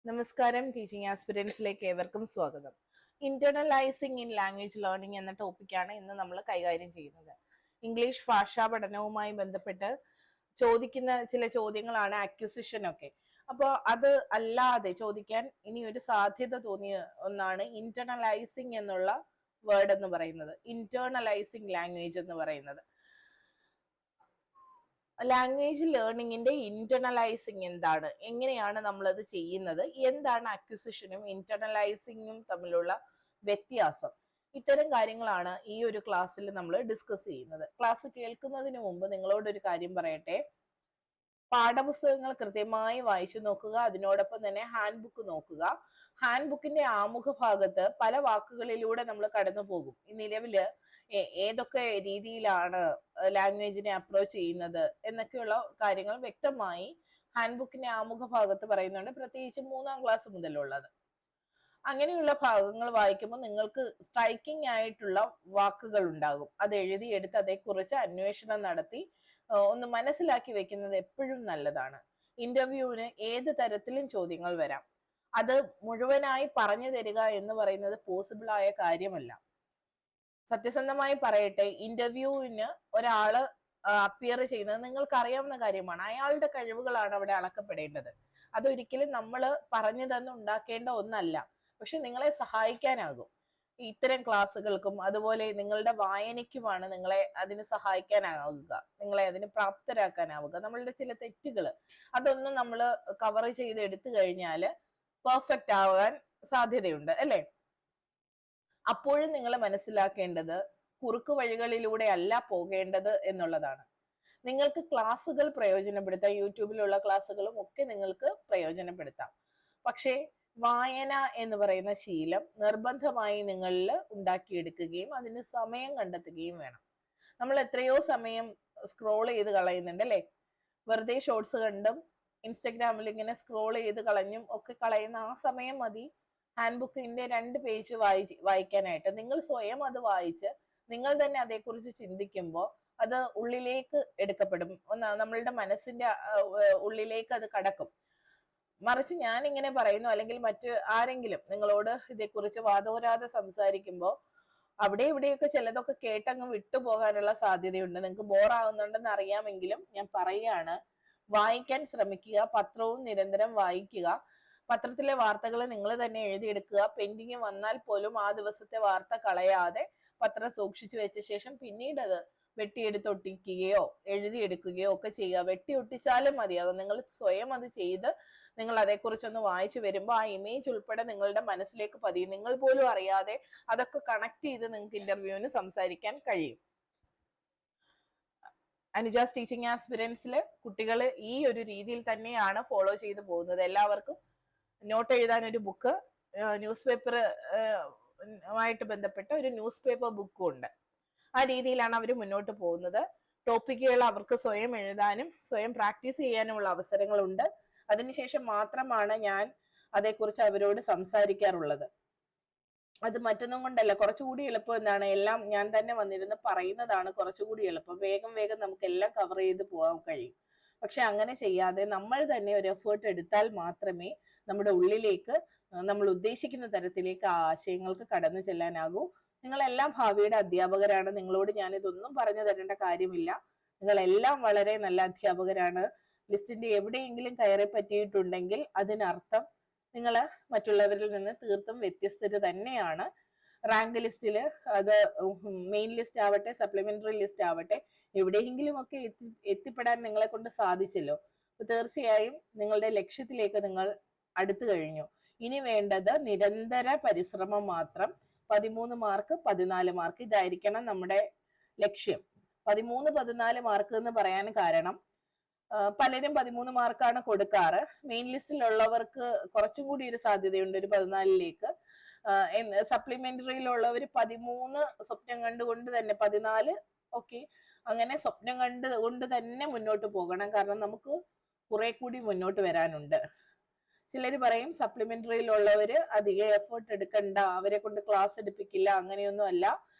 നമസ്കാരം, ടീച്ചിങ് ആസ്പിരൻസിലേക്ക് ഏവർക്കും സ്വാഗതം. ഇന്റേണലൈസിംഗ് ഇൻ ലാംഗ്വേജ് ലേണിംഗ് എന്ന ടോപ്പിക്കാണ് ഇന്ന് നമ്മൾ കൈകാര്യം ചെയ്യുന്നത്. ഇംഗ്ലീഷ് ഭാഷാ പഠനവുമായി ബന്ധപ്പെട്ട് ചോദിക്കുന്ന ചില ചോദ്യങ്ങളാണ് അക്വിസിഷൻ ഒക്കെ. അപ്പോൾ അത് അല്ലാതെ ചോദിക്കാൻ ഇനി ഒരു സാധ്യത തോന്നിയ ഒന്നാണ് ഇന്റേണലൈസിംഗ് എന്നുള്ള വേർഡ് എന്ന് പറയുന്നത്. ഇന്റേണലൈസിംഗ് ലാംഗ്വേജ് എന്ന് പറയുന്നത്. ലാംഗ്വേജ് ലേണിംഗിന്റെ ഇന്റർണലൈസിങ് എന്താണ്, എങ്ങനെയാണ് നമ്മളത് ചെയ്യുന്നത്, എന്താണ് അക്വിസിഷനും ഇന്റർണലൈസിങ്ങും തമ്മിലുള്ള വ്യത്യാസം, ഇത്തരം കാര്യങ്ങളാണ് ഈ ഒരു ക്ലാസ്സിൽ നമ്മൾ ഡിസ്കസ് ചെയ്യുന്നത്. ക്ലാസ് കേൾക്കുന്നതിന് മുമ്പ് നിങ്ങളോടൊരു കാര്യം പറയട്ടെ. പാഠപുസ്തകങ്ങൾ കൃത്യമായി വായിച്ചു നോക്കുക. അതിനോടൊപ്പം തന്നെ ഹാൻഡ് ബുക്ക് നോക്കുക. ഹാൻഡ് ബുക്കിന്റെ ആമുഖ ഭാഗത്ത് പല വാക്കുകളിലൂടെ നമ്മൾ കടന്നു പോകും. നിലവില് ഏതൊക്കെ രീതിയിലാണ് ലാംഗ്വേജിനെ അപ്രോച്ച് ചെയ്യുന്നത് എന്നൊക്കെയുള്ള കാര്യങ്ങൾ വ്യക്തമായി ഹാൻഡ് ബുക്കിന്റെ ആമുഖ ഭാഗത്ത് പറയുന്നുണ്ട്, പ്രത്യേകിച്ച് 3ാം ക്ലാസ് മുതലുള്ളത്. അങ്ങനെയുള്ള ഭാഗങ്ങൾ വായിക്കുമ്പോൾ നിങ്ങൾക്ക് സ്ട്രൈക്കിംഗ് ആയിട്ടുള്ള വാക്കുകൾ ഉണ്ടാകും. അത് എഴുതിയെടുത്ത് അതേക്കുറിച്ച് അന്വേഷണം നടത്തി ഒന്ന് മനസ്സിലാക്കി വെക്കുന്നത് എപ്പോഴും നല്ലതാണ്. ഇന്റർവ്യൂവിന് ഏത് തരത്തിലും ചോദ്യങ്ങൾ വരാം. അത് മുഴുവനായി പറഞ്ഞു തരിക എന്ന് പറയുന്നത് പോസിബിൾ ആയ കാര്യമല്ല. സത്യസന്ധമായി പറയട്ടെ, ഇന്റർവ്യൂവിന് ഒരാള് അപ്പിയർ ചെയ്യുന്നത് നിങ്ങൾക്ക് അറിയാവുന്ന കാര്യമാണ്. അയാളുടെ കഴിവുകളാണ് അവിടെ അളക്കപ്പെടേണ്ടത്. അതൊരിക്കലും നമ്മൾ പറഞ്ഞു തന്നെ ഉണ്ടാക്കേണ്ട ഒന്നല്ല. പക്ഷെ നിങ്ങളെ സഹായിക്കാനാകും. ഇത്തരം ക്ലാസ്സുകൾക്കും അതുപോലെ നിങ്ങളുടെ വായനയ്ക്കുമാണ് നിങ്ങളെ അതിന് സഹായിക്കാനാവുക, നിങ്ങളെ അതിന് പ്രാപ്തരാക്കാനാവുക. നമ്മളുടെ ചില തെറ്റുകൾ അതൊന്നും നമ്മൾ കവർ ചെയ്ത് എടുത്തു കഴിഞ്ഞാൽ പെർഫെക്റ്റ് ആവാൻ സാധ്യതയുണ്ട്, അല്ലേ? അപ്പോഴും നിങ്ങൾ മനസ്സിലാക്കേണ്ടത് കുറുക്കു വഴികളിലൂടെ അല്ല പോകേണ്ടത് എന്നുള്ളതാണ്. നിങ്ങൾക്ക് ക്ലാസ്സുകൾ പ്രയോജനപ്പെടുത്താം, യൂട്യൂബിലുള്ള ക്ലാസ്സുകളും ഒക്കെ നിങ്ങൾക്ക് പ്രയോജനപ്പെടുത്താം. പക്ഷേ വായന എന്ന് പറയുന്ന ശീലം നിർബന്ധമായി നിങ്ങളിൽ ഉണ്ടാക്കിയെടുക്കുകയും അതിന് സമയം കണ്ടെത്തുകയും വേണം. നമ്മൾ എത്രയോ സമയം സ്ക്രോൾ ചെയ്ത് കളയുന്നുണ്ട്, അല്ലേ? വെറുതെ ഷോർട്സ് കണ്ടും ഇൻസ്റ്റഗ്രാമിൽ ഇങ്ങനെ സ്ക്രോൾ ചെയ്ത് കളഞ്ഞും ഒക്കെ കളയുന്ന ആ സമയം മതി ഹാൻഡ് ബുക്കിന്റെ 2 പേജ് വായിക്കാനായിട്ട്. നിങ്ങൾ സ്വയം അത് വായിച്ച് നിങ്ങൾ തന്നെ അതേക്കുറിച്ച് ചിന്തിക്കുമ്പോൾ അത് ഉള്ളിലേക്ക് എടുക്കപ്പെടും, നമ്മളുടെ മനസ്സിന്റെ ഉള്ളിലേക്ക് അത് കടക്കും. മറിച്ച് ഞാൻ ഇങ്ങനെ പറയുന്നു, അല്ലെങ്കിൽ മറ്റു ആരെങ്കിലും നിങ്ങളോട് ഇതേക്കുറിച്ച് വാദോരാതെ സംസാരിക്കുമ്പോൾ അവിടെ ഇവിടെയൊക്കെ ചിലതൊക്കെ കേട്ടങ്ങ് വിട്ടുപോകാനുള്ള സാധ്യതയുണ്ട്. നിങ്ങൾക്ക് ബോറാവുന്നുണ്ടെന്ന് അറിയാമെങ്കിലും ഞാൻ പറയുകയാണ്, വായിക്കാൻ ശ്രമിക്കുക. പത്രവും നിരന്തരം വായിക്കുക. പത്രത്തിലെ വാർത്തകൾ നിങ്ങൾ തന്നെ എഴുതിയെടുക്കുക. പെൻഡിങ് വന്നാൽ പോലും ആ ദിവസത്തെ വാർത്ത കളയാതെ പത്രം സൂക്ഷിച്ചു വെച്ച ശേഷം പിന്നീട് അത് വെട്ടിയെടുത്തൊട്ടിക്കുകയോ എഴുതിയെടുക്കുകയോ ഒക്കെ ചെയ്യുക. വെട്ടി ഒട്ടിച്ചാലും മതിയാകും. നിങ്ങൾ സ്വയം അത് ചെയ്ത് നിങ്ങൾ അതേക്കുറിച്ചൊന്ന് വായിച്ചു വരുമ്പോൾ ആ ഇമേജ് ഉൾപ്പെടെ നിങ്ങളുടെ മനസ്സിലേക്ക് പതിയും. നിങ്ങൾ പോലും അറിയാതെ അതൊക്കെ കണക്ട് ചെയ്ത് നിങ്ങൾക്ക് ഇന്റർവ്യൂവിന് സംസാരിക്കാൻ കഴിയും. അനുജാസ് ടീച്ചിങ് ആസ്പിരൻസിൽ കുട്ടികൾ ഈ ഒരു രീതിയിൽ തന്നെയാണ് ഫോളോ ചെയ്ത് പോകുന്നത്. എല്ലാവർക്കും നോട്ട് എഴുതാൻ ഒരു ബുക്ക്, ന്യൂസ് പേപ്പർ ആയിട്ട് ബന്ധപ്പെട്ട ഒരു ന്യൂസ് പേപ്പർ ബുക്കും ഉണ്ട്. ആ രീതിയിലാണ് അവർ മുന്നോട്ട് പോകുന്നത്. ടോപ്പിക്കുകൾ അവർക്ക് സ്വയം എഴുതാനും സ്വയം പ്രാക്ടീസ് ചെയ്യാനുമുള്ള അവസരങ്ങളുണ്ട്. അതിനുശേഷം മാത്രമാണ് ഞാൻ അതേക്കുറിച്ച് അവരോട് സംസാരിക്കാറുള്ളത്. അത് മറ്റൊന്നും കൊണ്ടല്ല, കുറച്ചുകൂടി എളുപ്പം എന്താണ്, എല്ലാം ഞാൻ തന്നെ വന്നിരുന്ന് പറയുന്നതാണ് കുറച്ചുകൂടി എളുപ്പം. വേഗം വേഗം നമുക്ക് എല്ലാം കവർ ചെയ്ത് പോകാൻ കഴിയും. പക്ഷെ അങ്ങനെ ചെയ്യാതെ നമ്മൾ തന്നെ ഒരു എഫേർട്ട് എടുത്താൽ മാത്രമേ നമ്മുടെ ഉള്ളിലേക്ക് നമ്മൾ ഉദ്ദേശിക്കുന്ന തരത്തിലേക്ക് ആ ആശയങ്ങൾക്ക് കടന്നു ചെല്ലാനാകൂ. നിങ്ങളെല്ലാം ഭാവിയുടെ അധ്യാപകരാണ്. നിങ്ങളോട് ഞാൻ ഇതൊന്നും പറഞ്ഞു തരേണ്ട കാര്യമില്ല. നിങ്ങളെല്ലാം വളരെ നല്ല അധ്യാപകരാണ്. ലിസ്റ്റിന്റെ എവിടെയെങ്കിലും കയറി പറ്റിയിട്ടുണ്ടെങ്കിൽ അതിനർത്ഥം നിങ്ങൾ മറ്റുള്ളവരിൽ നിന്ന് തീർത്തും വ്യത്യസ്തത തന്നെയാണ്. റാങ്ക് ലിസ്റ്റില് അത് മെയിൻ ലിസ്റ്റ് ആവട്ടെ സപ്ലിമെന്ററി ലിസ്റ്റ് ആവട്ടെ എവിടെയെങ്കിലും ഒക്കെ എത്തിപ്പെടാൻ നിങ്ങളെ കൊണ്ട് സാധിച്ചല്ലോ. അപ്പൊ തീർച്ചയായും നിങ്ങളുടെ ലക്ഷ്യത്തിലേക്ക് നിങ്ങൾ അടുത്തു കഴിഞ്ഞു. ഇനി വേണ്ടത് നിരന്തര പരിശ്രമം മാത്രം. 13 മാർക്ക് 14 മാർക്ക് ഇതായിരിക്കണം നമ്മുടെ ലക്ഷ്യം. 13-14 മാർക്ക് എന്ന് പറയാൻ കാരണം പലരും 13 മാർക്കാണ് കൊടുക്കാറ്. മെയിൻ ലിസ്റ്റിലുള്ളവർക്ക് കുറച്ചും കൂടി ഒരു സാധ്യതയുണ്ട് ഒരു 14ലേക്ക്. സപ്ലിമെന്ററിയിലുള്ളവർ 13 സ്വപ്നം കണ്ടുകൊണ്ട് തന്നെ 14 ഓക്കെ അങ്ങനെ സ്വപ്നം കണ്ടുകൊണ്ട് തന്നെ മുന്നോട്ട് പോകണം. കാരണം നമുക്ക് കുറെ കൂടി മുന്നോട്ട് വരാനുണ്ട്. ചിലർ പറയും സപ്ലിമെന്ററിയിലുള്ളവര് അധികം എഫേർട്ട് എടുക്കണ്ട, അവരെ കൊണ്ട് ക്ലാസ് എടുപ്പിക്കില്ല. അങ്ങനെയൊന്നും അല്ല.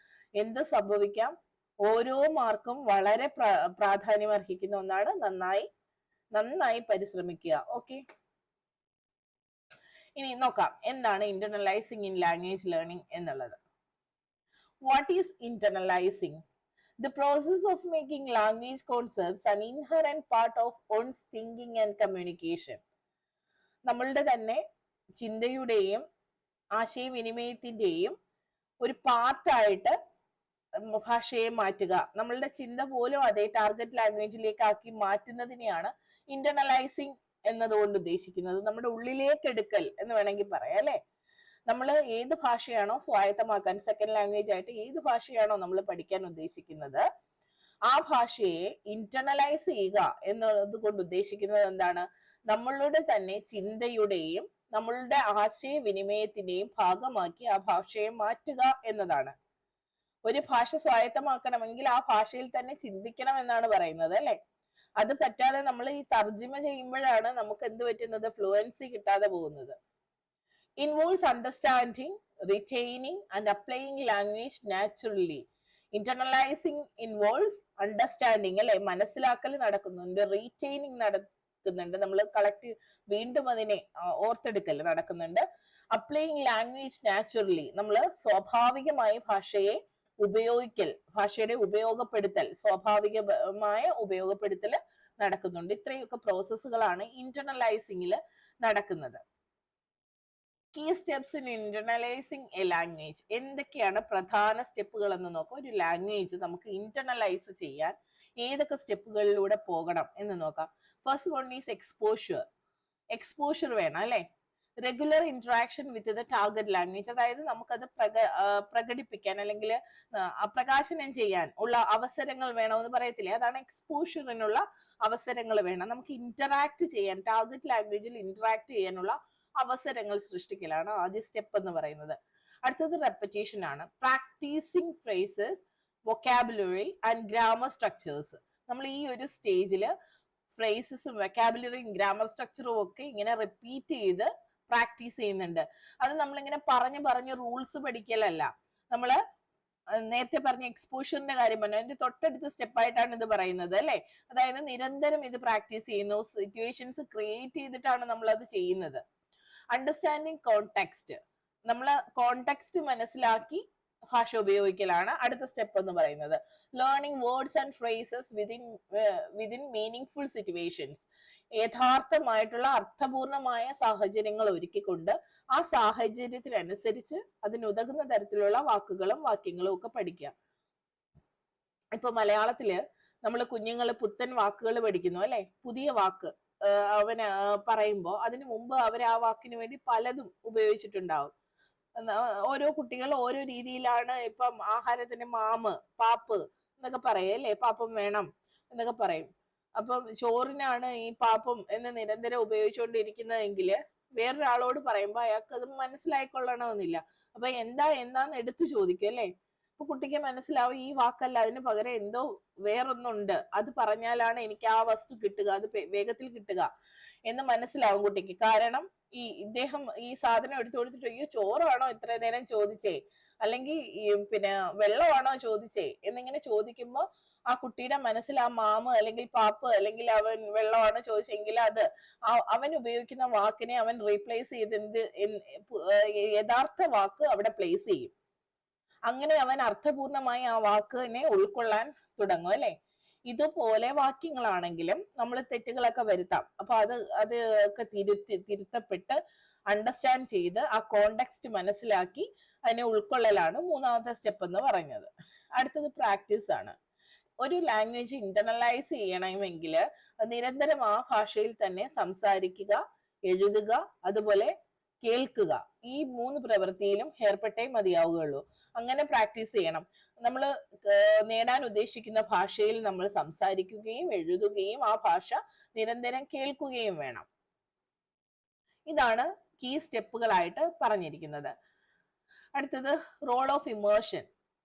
എന്ത് സംഭവിക്കാം, ഓരോ മാർക്കും വളരെ പ്രാധാന്യം അർഹിക്കുന്ന ഒന്നാണ്. നന്നായി പരിശ്രമിക്കുക. ഓക്കെ, ഇനി നോക്കാം എന്താണ് ഇന്റർണലൈസിങ് ഇൻ ലാംഗ്വേജ് ലേണിംഗ് എന്നുള്ളത്. What is internalising? The process of making language concepts an inherent part of one's thinking and communication. നമ്മളുടെ തന്നെ ചിന്തയുടെയും ആശയവിനിമയത്തിന്റെയും ഒരു പാർട്ടായിട്ട് ഭാഷയെ മാറ്റുക, നമ്മളുടെ ചിന്ത പോലും അതേ ടാർഗറ്റ് ലാംഗ്വേജിലേക്ക് ആക്കി മാറ്റുന്നതിനെയാണ് ഇന്റർണലൈസിങ് എന്നതുകൊണ്ട് ഉദ്ദേശിക്കുന്നത്. നമ്മുടെ ഉള്ളിലേക്ക് എടുക്കൽ എന്ന് വേണമെങ്കിൽ പറയാം അല്ലെ. നമ്മൾ ഏത് ഭാഷയാണോ സ്വായത്തമാക്കാൻ, സെക്കൻഡ് ലാംഗ്വേജ് ആയിട്ട് ഏത് ഭാഷയാണോ നമ്മൾ പഠിക്കാൻ ഉദ്ദേശിക്കുന്നത്, ആ ഭാഷയെ ഇന്റർണലൈസ് ചെയ്യുക എന്നത് കൊണ്ട് ഉദ്ദേശിക്കുന്നത് എന്താണ്? നമ്മളുടെ തന്നെ ചിന്തയുടെയും നമ്മളുടെ ആശയവിനിമയത്തിന്റെയും ഭാഗമാക്കി ആ ഭാഷയെ മാറ്റുക എന്നതാണ്. ഒരു ഭാഷ സ്വായത്തമാക്കണമെങ്കിൽ ആ ഭാഷയിൽ തന്നെ ചിന്തിക്കണം എന്നാണ് പറയുന്നത് അല്ലെ. അത് പറ്റാതെ നമ്മൾ ഈ തർജിമ ചെയ്യുമ്പോഴാണ് നമുക്ക് എന്ത് പറ്റുന്നത്? ഫ്ലുവൻസി കിട്ടാതെ പോകുന്നത്. Involves understanding, retaining and applying language naturally. Internalizing involves understanding അല്ലെ, മനസ്സിലാക്കൽ നടക്കുന്നുണ്ട്, റീറ്റെയിനിങ് നടക്കുന്നുണ്ട്, നമ്മൾ വീണ്ടും അതിനെ ഓർത്തെടുക്കൽ നടക്കുന്നുണ്ട്. അപ്ലൈയിങ് ലാംഗ്വേജ് നാച്ചുറലി, നമ്മൾ സ്വാഭാവികമായി ഭാഷയെ ഉപയോഗിക്കൽ, ഭാഷയുടെ ഉപയോഗപ്പെടുത്തൽ, സ്വാഭാവികമായ ഉപയോഗപ്പെടുത്തൽ നടക്കുന്നുണ്ട്. ഇത്രയൊക്കെ പ്രോസസ്സുകളാണ് ഇന്റർണലൈസിംഗിൽ നടക്കുന്നത്. Key steps in internalising a language. എന്തൊക്കെയാണ് പ്രധാന സ്റ്റെപ്പുകൾ എന്ന് നോക്കാം. ഒരു ലാംഗ്വേജ് നമുക്ക് ഇന്റർണലൈസ് ചെയ്യാൻ ഏതൊക്കെ സ്റ്റെപ്പുകളിലൂടെ പോകണം എന്ന് നോക്കാം. First one is exposure. Exposure വേണം അല്ലെ. Regular interaction with the target language, അതായത് നമുക്കത് പ്രകടിപ്പിക്കാൻ അല്ലെങ്കിൽ പ്രകാശനം ചെയ്യാൻ ഉള്ള അവസരങ്ങൾ വേണമെന്ന് പറയത്തില്ലേ, അതാണ് എക്സ്പോഷറിനുള്ള അവസരങ്ങൾ വേണം. നമുക്ക് ഇന്ററാക്ട് ചെയ്യാൻ, ടാർഗറ്റ് ലാംഗ്വേജിൽ ഇന്ററാക്ട് ചെയ്യാനുള്ള അവസരങ്ങൾ സൃഷ്ടിക്കലാണ് ആദ്യ സ്റ്റെപ്പ് എന്ന് പറയുന്നത്. അടുത്തത് റെപ്പറ്റീഷൻ ആണ്. Practising phrases, vocabulary and grammar structures. നമ്മൾ ഈ ഒരു സ്റ്റേജിൽ ഫ്രേസസും വൊക്കാബുലറിയും ഗ്രാമർ സ്ട്രക്ചറും ഒക്കെ ഇങ്ങനെ റിപ്പീറ്റ് ചെയ്ത് പ്രാക്ടീസ് ചെയ്യുന്നുണ്ട്. അത് നമ്മളിങ്ങനെ പറഞ്ഞ് റൂൾസ് പഠിക്കലല്ല. നമ്മള് നേരത്തെ പറഞ്ഞ എക്സ്പോഷറിന്റെ കാര്യം പറഞ്ഞു, അതിന്റെ തൊട്ടടുത്ത സ്റ്റെപ്പായിട്ടാണ് ഇത് പറയുന്നത് അല്ലെ. അതായത് നിരന്തരം ഇത് പ്രാക്ടീസ് ചെയ്യുന്നു, സിറ്റുവേഷൻസ് ക്രിയേറ്റ് ചെയ്തിട്ടാണ് നമ്മൾ അത് ചെയ്യുന്നത്. അണ്ടർസ്റ്റാൻഡിങ് കോണ്ടെക്സ്റ്റ്, നമ്മൾ കോണ്ടെക്സ്റ്റ് മനസ്സിലാക്കി ഭാഷ ഉപയോഗിക്കലാണ് അടുത്ത സ്റ്റെപ്പ് എന്ന് പറയുന്നത്. Learning words and phrases within meaningful situations, യഥാർത്ഥമായിട്ടുള്ള അർത്ഥപൂർണമായ സാഹചര്യങ്ങൾ ഒരുക്കിക്കൊണ്ട് ആ സാഹചര്യത്തിനനുസരിച്ച് അതിനുതകുന്ന തരത്തിലുള്ള വാക്കുകളും വാക്യങ്ങളും ഒക്കെ പഠിക്കുക. ഇപ്പൊ മലയാളത്തില് നമ്മൾ കുഞ്ഞുങ്ങള് പുത്തൻ വാക്കുകൾ പഠിക്കുന്നു അല്ലെ. പുതിയ വാക്ക് അവന് പറയുമ്പോൾ അതിനു മുമ്പ് അവർ ആ വാക്കിന് വേണ്ടി പലതും ഉപയോഗിച്ചിട്ടുണ്ടാവും. ഓരോ കുട്ടികൾ ഓരോ രീതിയിലാണ്. ഇപ്പം ആഹാരത്തിന് മാമ്, പാപ്പ് എന്നൊക്കെ പറയും അല്ലെ, പാപ്പം വേണം എന്നൊക്കെ പറയും. അപ്പം ചോറിനാണ് ഈ പാപ്പം എന്ന് നിരന്തരം ഉപയോഗിച്ചുകൊണ്ടിരിക്കുന്നതെങ്കിൽ വേറൊരാളോട് പറയുമ്പോൾ അയാൾക്ക് അത് മനസ്സിലായിക്കൊള്ളണമെന്നില്ല. അപ്പൊ എന്താന്ന് എടുത്തു ചോദിക്കും അല്ലെ. അപ്പൊ കുട്ടിക്ക് മനസ്സിലാവും ഈ വാക്കല്ല, അതിന് പകരം എന്തോ വേറൊന്നുണ്ട്, അത് പറഞ്ഞാലാണ് എനിക്ക് ആ വസ്തു കിട്ടുക, അത് വേഗത്തിൽ കിട്ടുക എന്ന് മനസ്സിലാവും കുട്ടിക്ക്. കാരണം ഇദ്ദേഹം ഈ സാധനം എടുത്തു കൊടുത്തിട്ട് അയ്യോ ചോറാണോ ഇത്ര നേരം ചോദിച്ചേ, അല്ലെങ്കിൽ പിന്നെ വെള്ളമാണോ ചോദിച്ചേ എന്നിങ്ങനെ ചോദിക്കുമ്പോൾ ആ കുട്ടിയുടെ മനസ്സിൽ ആ മാമ് അല്ലെങ്കിൽ പാപ്പ് അല്ലെങ്കിൽ അവൻ വെള്ളമാണ് ചോദിച്ചെങ്കിൽ അത് അവൻ ഉപയോഗിക്കുന്ന വാക്കിനെ അവൻ റീപ്ലേസ് ചെയ്ത് യഥാർത്ഥ വാക്ക് അവിടെ പ്ലേസ് ചെയ്യും. അങ്ങനെ അവൻ അർത്ഥപൂർണമായി ആ വാക്കിനെ ഉൾക്കൊള്ളാൻ തുടങ്ങും അല്ലെ. ഇതുപോലെ വാക്യങ്ങളാണെങ്കിലും നമ്മൾ തെറ്റുകളൊക്കെ വരുത്താം. അപ്പൊ അത് ഒക്കെ തിരുത്തപ്പെട്ട് അണ്ടർസ്റ്റാൻഡ് ചെയ്ത് ആ കോണ്ടെക്സ്റ്റ് മനസ്സിലാക്കി അതിനെ ഉൾക്കൊള്ളലാണ് മൂന്നാമത്തെ സ്റ്റെപ്പ് എന്ന് പറഞ്ഞത്. അടുത്തത് പ്രാക്ടീസ് ആണ്. ഒരു ലാംഗ്വേജ് ഇന്റർണലൈസ് ചെയ്യണമെങ്കിൽ നിരന്തരം ആ ഭാഷയിൽ തന്നെ സംസാരിക്കുക, എഴുതുക, അതുപോലെ കേൾക്കുക, ഈ 3 പ്രവൃത്തിയിലും ഏർപ്പെട്ടേ മതിയാവുകയുള്ളൂ. അങ്ങനെ പ്രാക്ടീസ് ചെയ്യണം. നമ്മൾ നേടാൻ ഉദ്ദേശിക്കുന്ന ഭാഷയിൽ നമ്മൾ സംസാരിക്കുകയും എഴുതുകയും ആ ഭാഷ നിരന്തരം കേൾക്കുകയും വേണം. ഇതാണ് കീ സ്റ്റെപ്പുകളായിട്ട് പറഞ്ഞിരിക്കുന്നത്. അടുത്തത് റോൾ ഓഫ് ഇമേർഷൻ.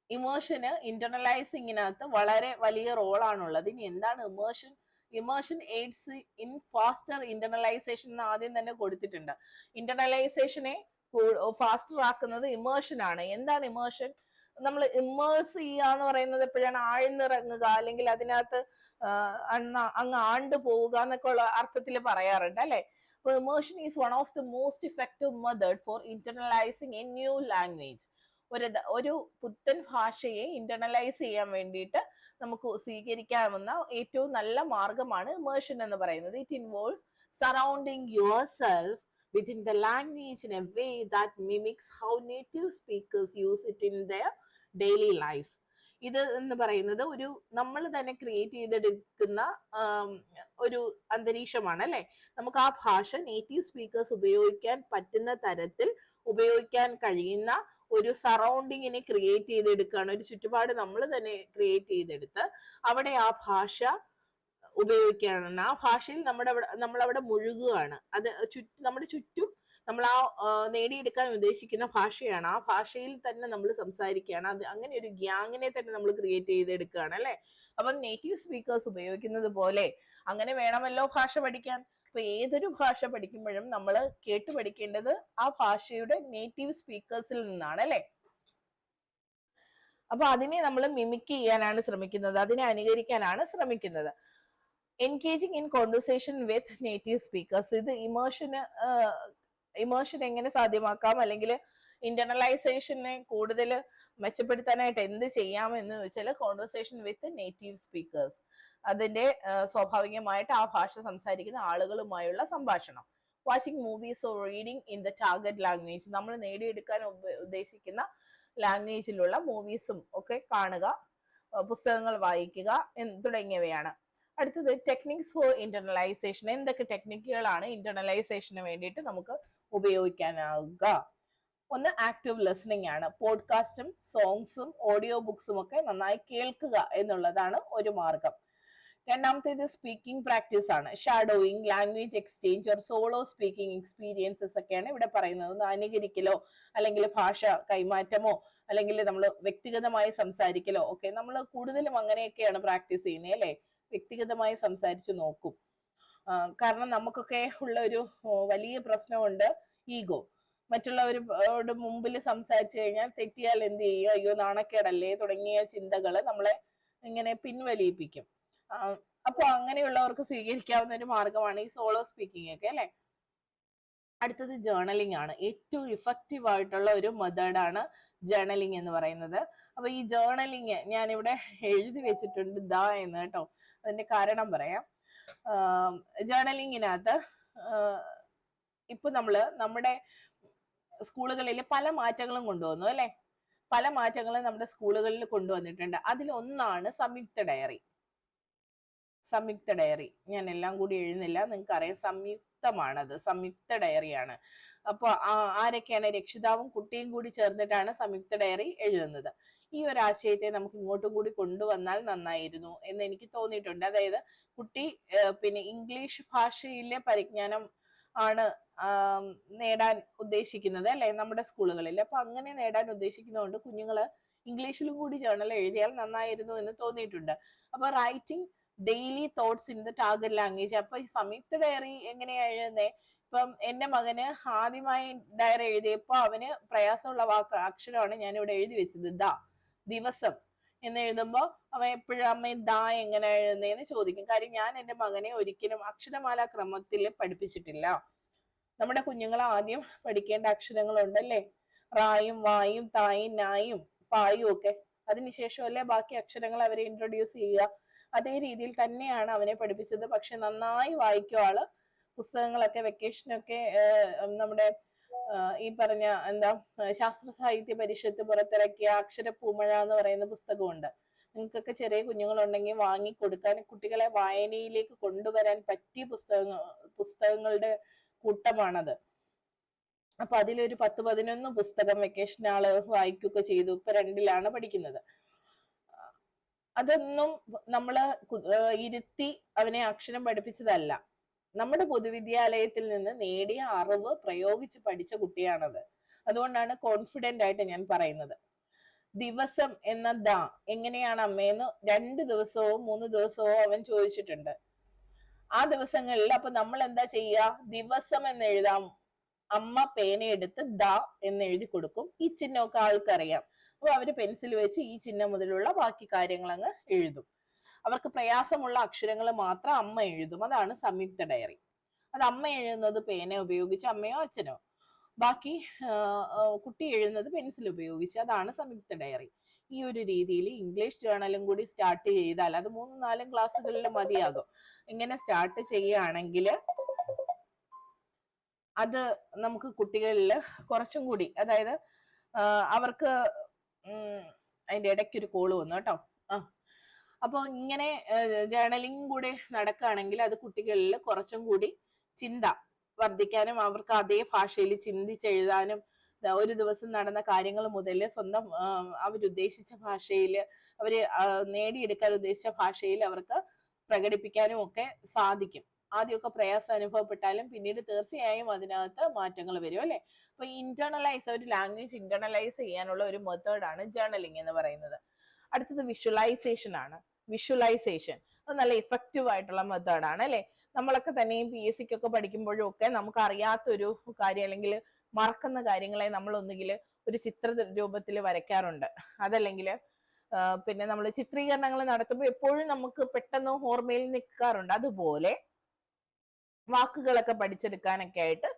ഇമേർഷന് ഇന്റർണലൈസിങ്ങിനകത്ത് വളരെ വലിയ റോളാണുള്ളത്. ഇനി എന്താണ് immersion? Immersion aids in faster internalisation എന്ന് ആദ്യം തന്നെ കൊടുത്തിട്ടുണ്ട്. ഇന്റർണലൈസേഷനെ ഫാസ്റ്റർ ആക്കുന്നത് ഇമേർഷൻ ആണ്. എന്താണ് ഇമേർഷൻ? നമ്മൾ ഇമേഴ്സ് ചെയ്യുക എന്ന് പറയുന്നത് എപ്പോഴാണ്? ആഴ്ന്നിറങ്ങുക, അല്ലെങ്കിൽ അതിനകത്ത് അങ്ങ് ആണ്ട് പോവുക എന്നൊക്കെ ഉള്ള അർത്ഥത്തിൽ പറയാറുണ്ട് അല്ലെ. അപ്പോൾ immersion is one of the most effective method for internalizing a new language. ഒരു പുത്തൻ ഭാഷയെ ഇന്റർണലൈസ് ചെയ്യാൻ വേണ്ടിയിട്ട് നമുക്ക് സ്വീകരിക്കാവുന്ന ഏറ്റവും നല്ല മാർഗമാണ് immersion എന്ന് പറയുന്നത്. It involves surrounding yourself within the language in a way that mimics how native speakers use it in their daily lives. ഇത് എന്ന് പറയുന്നത് ഒരു നമ്മൾ തന്നെ ക്രിയേറ്റ് ചെയ്തെടുക്കുന്ന ഒരു അന്തരീക്ഷമാണ് അല്ലെ. നമുക്ക് ആ ഭാഷ നേറ്റീവ് സ്പീക്കേഴ്സ് ഉപയോഗിക്കാൻ പറ്റുന്ന തരത്തിൽ ഉപയോഗിക്കാൻ കഴിയുന്ന ഒരു സറൗണ്ടിങ്ങിനെ ക്രിയേറ്റ് ചെയ്തെടുക്കുകയാണ്. ഒരു ചുറ്റുപാട് നമ്മൾ തന്നെ ക്രിയേറ്റ് ചെയ്തെടുത്ത് അവിടെ ആ ഭാഷ ഉപയോഗിക്കുകയാണ്. ആ ഭാഷയിൽ നമ്മളവിടെ മുഴുകുകയാണ്. അത് നമ്മുടെ ചുറ്റും നമ്മൾ ആ നേടിയെടുക്കാൻ ഉദ്ദേശിക്കുന്ന ഭാഷയാണ്. ആ ഭാഷയിൽ തന്നെ നമ്മൾ സംസാരിക്കുകയാണ്. അത് അങ്ങനെ ഒരു ഗ്യാങ്ങിനെ തന്നെ നമ്മൾ ക്രിയേറ്റ് ചെയ്തെടുക്കുകയാണ് അല്ലെ. അപ്പൊ നേറ്റീവ് സ്പീക്കേഴ്സ് ഉപയോഗിക്കുന്നത് പോലെ അങ്ങനെ വേണമല്ലോ ഭാഷ പഠിക്കാൻ. അപ്പൊ ഏതൊരു ഭാഷ പഠിക്കുമ്പോഴും നമ്മൾ കേട്ടു പഠിക്കേണ്ടത് ആ ഭാഷയുടെ നേറ്റീവ് സ്പീക്കേഴ്സിൽ നിന്നാണ് അല്ലെ. അപ്പൊ അതിനെ നമ്മൾ മിമിക് ചെയ്യാനാണ് ശ്രമിക്കുന്നത്, അതിനെ അനുകരിക്കാനാണ് ശ്രമിക്കുന്നത്. Engaging in conversation with native speakers. ഇത് ഇമേർഷൻ എങ്ങനെ സാധ്യമാക്കാം, അല്ലെങ്കിൽ ഇന്റർണലൈസേഷനെ കൂടുതൽ മെച്ചപ്പെടുത്താനായിട്ട് എന്ത് ചെയ്യാമെന്ന് വെച്ചാൽ കോൺവെർസേഷൻ വിത്ത് നേറ്റീവ് സ്പീക്കേഴ്സ്. അതിന്റെ സ്വാഭാവികമായിട്ട് ആ ഭാഷ സംസാരിക്കുന്ന ആളുകളുമായുള്ള സംഭാഷണം. Watching movies or reading in the target language. നമ്മൾ നേടിയെടുക്കാൻ ഉദ്ദേശിക്കുന്ന ലാംഗ്വേജിലുള്ള മൂവീസും ഒക്കെ കാണുക, പുസ്തകങ്ങൾ വായിക്കുക തുടങ്ങിയവയാണ്. അടുത്തത് ടെക്നിക്സ് ഫോർ ഇന്റർണലൈസേഷൻ. എന്തൊക്കെ ടെക്നിക്കുകളാണ് ഇന്റർണലൈസേഷന് വേണ്ടിയിട്ട് നമുക്ക് ഉപയോഗിക്കാനാവുക? ഒന്ന് ആക്റ്റീവ് ലിസണിങ് ആണ്. പോഡ്കാസ്റ്റും സോങ്സും ഓഡിയോ ബുക്സും ഒക്കെ നന്നായി കേൾക്കുക എന്നുള്ളതാണ് ഒരു മാർഗം. രണ്ടാമത്തേത് സ്പീക്കിംഗ് പ്രാക്ടീസ് ആണ്. Shadowing, language exchange or solo speaking experiences ഒക്കെയാണ് ഇവിടെ പറയുന്നത്. അനുകരിക്കലോ അല്ലെങ്കിൽ ഭാഷ കൈമാറ്റമോ അല്ലെങ്കിൽ നമ്മൾ വ്യക്തിഗതമായി സംസാരിക്കലോ ഒക്കെ നമ്മൾ കൂടുതലും അങ്ങനെയൊക്കെയാണ് പ്രാക്ടീസ് ചെയ്യുന്നത് അല്ലെ. വ്യക്തിഗതമായി സംസാരിച്ച് നോക്കും. കാരണം നമുക്കൊക്കെ ഉള്ള ഒരു വലിയ പ്രശ്നമുണ്ട് ഈഗോ. മറ്റുള്ളവരുടെ മുമ്പിൽ സംസാരിച്ചു കഴിഞ്ഞാൽ തെറ്റിയാൽ എന്ത് ചെയ്യുക, അയ്യോ നാണക്കേടല്ലേ തുടങ്ങിയ ചിന്തകള് നമ്മളെ ഇങ്ങനെ പിൻവലിയിപ്പിക്കും. അപ്പൊ അങ്ങനെയുള്ളവർക്ക് സ്വീകരിക്കാവുന്ന ഒരു മാർഗമാണ് ഈ സോളോ സ്പീക്കിംഗ് ഒക്കെ അല്ലെ. അടുത്തത് ജേർണലിംഗ് ആണ്. ഏറ്റവും ഇഫക്റ്റീവ് ആയിട്ടുള്ള ഒരു മെത്തേഡാണ് ജേർണലിംഗ് എന്ന് പറയുന്നത്. അപ്പൊ ഈ ജേർണലിംഗ് ഞാനിവിടെ എഴുതി വെച്ചിട്ടുണ്ട് ദാ എന്ന് കേട്ടോ. അതിന്റെ കാരണം പറയാം. ജേർണലിങ്ങിനകത്ത് ഇപ്പൊ നമ്മുടെ സ്കൂളുകളിൽ പല മാറ്റങ്ങളും കൊണ്ടുവന്നു അല്ലെ. പല മാറ്റങ്ങളും നമ്മുടെ സ്കൂളുകളിൽ കൊണ്ടുവന്നിട്ടുണ്ട്. അതിലൊന്നാണ് സംയുക്ത ഡയറി. സംയുക്ത ഡയറി ഞാൻ എല്ലാം കൂടി എഴുതുന്നില്ല, നിങ്ങൾക്ക് അറിയാം സംയുക്തമാണത്, സംയുക്ത ഡയറിയാണ്. അപ്പൊ ആരൊക്കെയാണ്? രക്ഷിതാവും കുട്ടിയും കൂടി ചേർന്നിട്ടാണ് സംയുക്ത ഡയറി എഴുതുന്നത്. ഈ ഒരു ആശയത്തെ നമുക്ക് ഇങ്ങോട്ടും കൂടി കൊണ്ടുവന്നാൽ നന്നായിരുന്നു എന്ന് എനിക്ക് തോന്നിയിട്ടുണ്ട്. അതായത് കുട്ടി പിന്നെ ഇംഗ്ലീഷ് ഭാഷയിലെ പരിജ്ഞാനം ആണ് നേടാൻ ഉദ്ദേശിക്കുന്നത് അല്ലെ നമ്മുടെ സ്കൂളുകളിൽ. അപ്പൊ അങ്ങനെ നേടാൻ ഉദ്ദേശിക്കുന്നതുകൊണ്ട് കുഞ്ഞുങ്ങള് ഇംഗ്ലീഷിലും കൂടി ജേർണൽ എഴുതിയാൽ നന്നായിരുന്നു എന്ന് തോന്നിയിട്ടുണ്ട്. അപ്പൊ writing daily thoughts in the target language. അപ്പൊ ഈ സംയുക്ത ഡയറി എങ്ങനെയാ എഴുതുന്നേ? ഇപ്പം എന്റെ മകന് ആദ്യമായി ഡയറി എഴുതിയപ്പോ അവന് പ്രയാസമുള്ള അക്ഷരമാണ് ഞാൻ ഇവിടെ എഴുതി വെച്ചത്. ദ, ദിവസം എന്ന് എഴുതുമ്പോ അവൻ എപ്പോഴും അമ്മ ദാ എങ്ങനെ എഴുതുന്നേന്ന് ചോദിക്കും. കാര്യം ഞാൻ എന്റെ മകനെ ഒരിക്കലും അക്ഷരമാല ക്രമത്തിൽ പഠിപ്പിച്ചിട്ടില്ല. നമ്മുടെ കുഞ്ഞുങ്ങൾ ആദ്യം പഠിക്കേണ്ട അക്ഷരങ്ങളുണ്ടല്ലേ, റായും വായും തായും നായും പായും ഒക്കെ. അതിനുശേഷമല്ലേ ബാക്കി അക്ഷരങ്ങൾ അവരെ ഇൻട്രൊഡ്യൂസ് ചെയ്യുക. അതേ രീതിയിൽ തന്നെയാണ് അവനെ പഠിപ്പിച്ചത്. പക്ഷെ നന്നായി വായിക്കും ആള്. പുസ്തകങ്ങളൊക്കെ വെക്കേഷനൊക്കെ നമ്മുടെ ഈ പറഞ്ഞ ശാസ്ത്ര സാഹിത്യ പരിഷത്ത് പുറത്തിറക്കിയ അക്ഷരപ്പൂമഴ എന്ന് പറയുന്ന പുസ്തകമുണ്ട്. നിങ്ങൾക്കൊക്കെ ചെറിയ കുഞ്ഞുങ്ങളുണ്ടെങ്കിൽ വാങ്ങി കൊടുക്കാൻ, കുട്ടികളെ വായനയിലേക്ക് കൊണ്ടുവരാൻ പറ്റിയ പുസ്തകങ്ങളുടെ കൂട്ടമാണത്. അപ്പൊ അതിലൊരു 10-11 പുസ്തകം വെക്കേഷൻ ആള് വായിക്കുകയൊക്കെ ചെയ്തു. ഇപ്പൊ 2ലാണ് പഠിക്കുന്നത്. അതൊന്നും നമ്മള് ഇരുത്തി അവനെ അക്ഷരം പഠിപ്പിച്ചതല്ല. നമ്മുടെ പൊതുവിദ്യാലയത്തിൽ നിന്ന് നേടിയ അറിവ് പ്രയോഗിച്ച് പഠിച്ച കുട്ടിയാണത്. അതുകൊണ്ടാണ് കോൺഫിഡന്റ് ആയിട്ട് ഞാൻ പറയുന്നത്. ദിവസം എന്ന ദാ എങ്ങനെയാണ് അമ്മയെന്ന് 2 ദിവസമോ 3 ദിവസമോ അവൻ ചോദിച്ചിട്ടുണ്ട്. ആ ദിവസങ്ങളിൽ അപ്പൊ നമ്മൾ എന്താ ചെയ്യുക? ദിവസം എന്ന് എഴുതാം. അമ്മ പേനയെടുത്ത് ദ എന്ന് എഴുതി കൊടുക്കും. ഈ ചിഹ്നമൊക്കെ ആൾക്കറിയാം. അപ്പൊ അവര് പെൻസിൽ വെച്ച് ഈ ചിഹ്നം മുതലുള്ള ബാക്കി കാര്യങ്ങൾ അങ്ങ് എഴുതും. അവർക്ക് പ്രയാസമുള്ള അക്ഷരങ്ങൾ മാത്രം അമ്മ എഴുതും. അതാണ് സംയുക്ത ഡയറി. അത് അമ്മ എഴുതുന്നത് പേന ഉപയോഗിച്ച് അമ്മയോ അച്ഛനോ, ബാക്കി കുട്ടി എഴുതുന്നത് പെൻസിൽ ഉപയോഗിച്ച്. അതാണ് സംയുക്ത ഡയറി. ഈ ഒരു രീതിയിൽ ഇംഗ്ലീഷ് ജേർണലും കൂടി സ്റ്റാർട്ട് ചെയ്താൽ അത് 3-4 ക്ലാസ്സുകളിൽ മതിയാകും. ഇങ്ങനെ സ്റ്റാർട്ട് ചെയ്യുകയാണെങ്കിൽ അത് നമുക്ക് കുട്ടികളിൽ കുറച്ചും കൂടി, അതായത് അവർക്ക് അതിന്റെ ഇടയ്ക്ക് ഒരു കോള് വന്നു കേട്ടോ. അപ്പോൾ ഇങ്ങനെ ജേർണലിംഗ് കൂടി നടക്കുകയാണെങ്കിൽ അത് കുട്ടികളിൽ കുറച്ചും കൂടി ചിന്ത വർദ്ധിക്കാനും അവർക്ക് അതേ ഭാഷയിൽ ചിന്തിച്ചെഴുതാനും ഒരു ദിവസം നടന്ന കാര്യങ്ങൾ മുതൽ സ്വന്തം അവരുദ്ദേശിച്ച ഭാഷയിൽ അവര് നേടിയെടുക്കാൻ ഉദ്ദേശിച്ച ഭാഷയിൽ അവർക്ക് പ്രകടിപ്പിക്കാനും ഒക്കെ സാധിക്കും. ആദ്യമൊക്കെ പ്രയാസം അനുഭവപ്പെട്ടാലും പിന്നീട് തീർച്ചയായും അതിനകത്ത് മാറ്റങ്ങൾ വരും അല്ലെ. അപ്പൊ ഇന്റേണലൈസ്, ഒരു ലാംഗ്വേജ് ഇന്റേണലൈസ് ചെയ്യാനുള്ള ഒരു മെത്തേഡാണ് ജേർണലിംഗ് എന്ന് പറയുന്നത്. അടുത്തത് വിഷ്വലൈസേഷൻ ആണ്. വിഷ്വലൈസേഷൻ അത് നല്ല ഇഫക്റ്റീവ് ആയിട്ടുള്ള മെത്തേഡാണ് അല്ലെ. നമ്മളൊക്കെ തന്നെയും PSC ക്കൊക്കെ പഠിക്കുമ്പോഴും ഒക്കെ നമുക്ക് അറിയാത്തൊരു കാര്യം അല്ലെങ്കിൽ മറക്കുന്ന കാര്യങ്ങളെ നമ്മൾ ഒന്നുകിൽ ഒരു ചിത്ര രൂപത്തിൽ വരയ്ക്കാറുണ്ട്, അതല്ലെങ്കിൽ പിന്നെ നമ്മൾ ചിത്രീകരണങ്ങൾ നടത്തുമ്പോൾ എപ്പോഴും നമുക്ക് പെട്ടെന്ന് ഓർമ്മയിൽ നിൽക്കാറുണ്ട്. അതുപോലെ വാക്കുകളൊക്കെ പഠിച്ചെടുക്കാനൊക്കെ ആയിട്ട്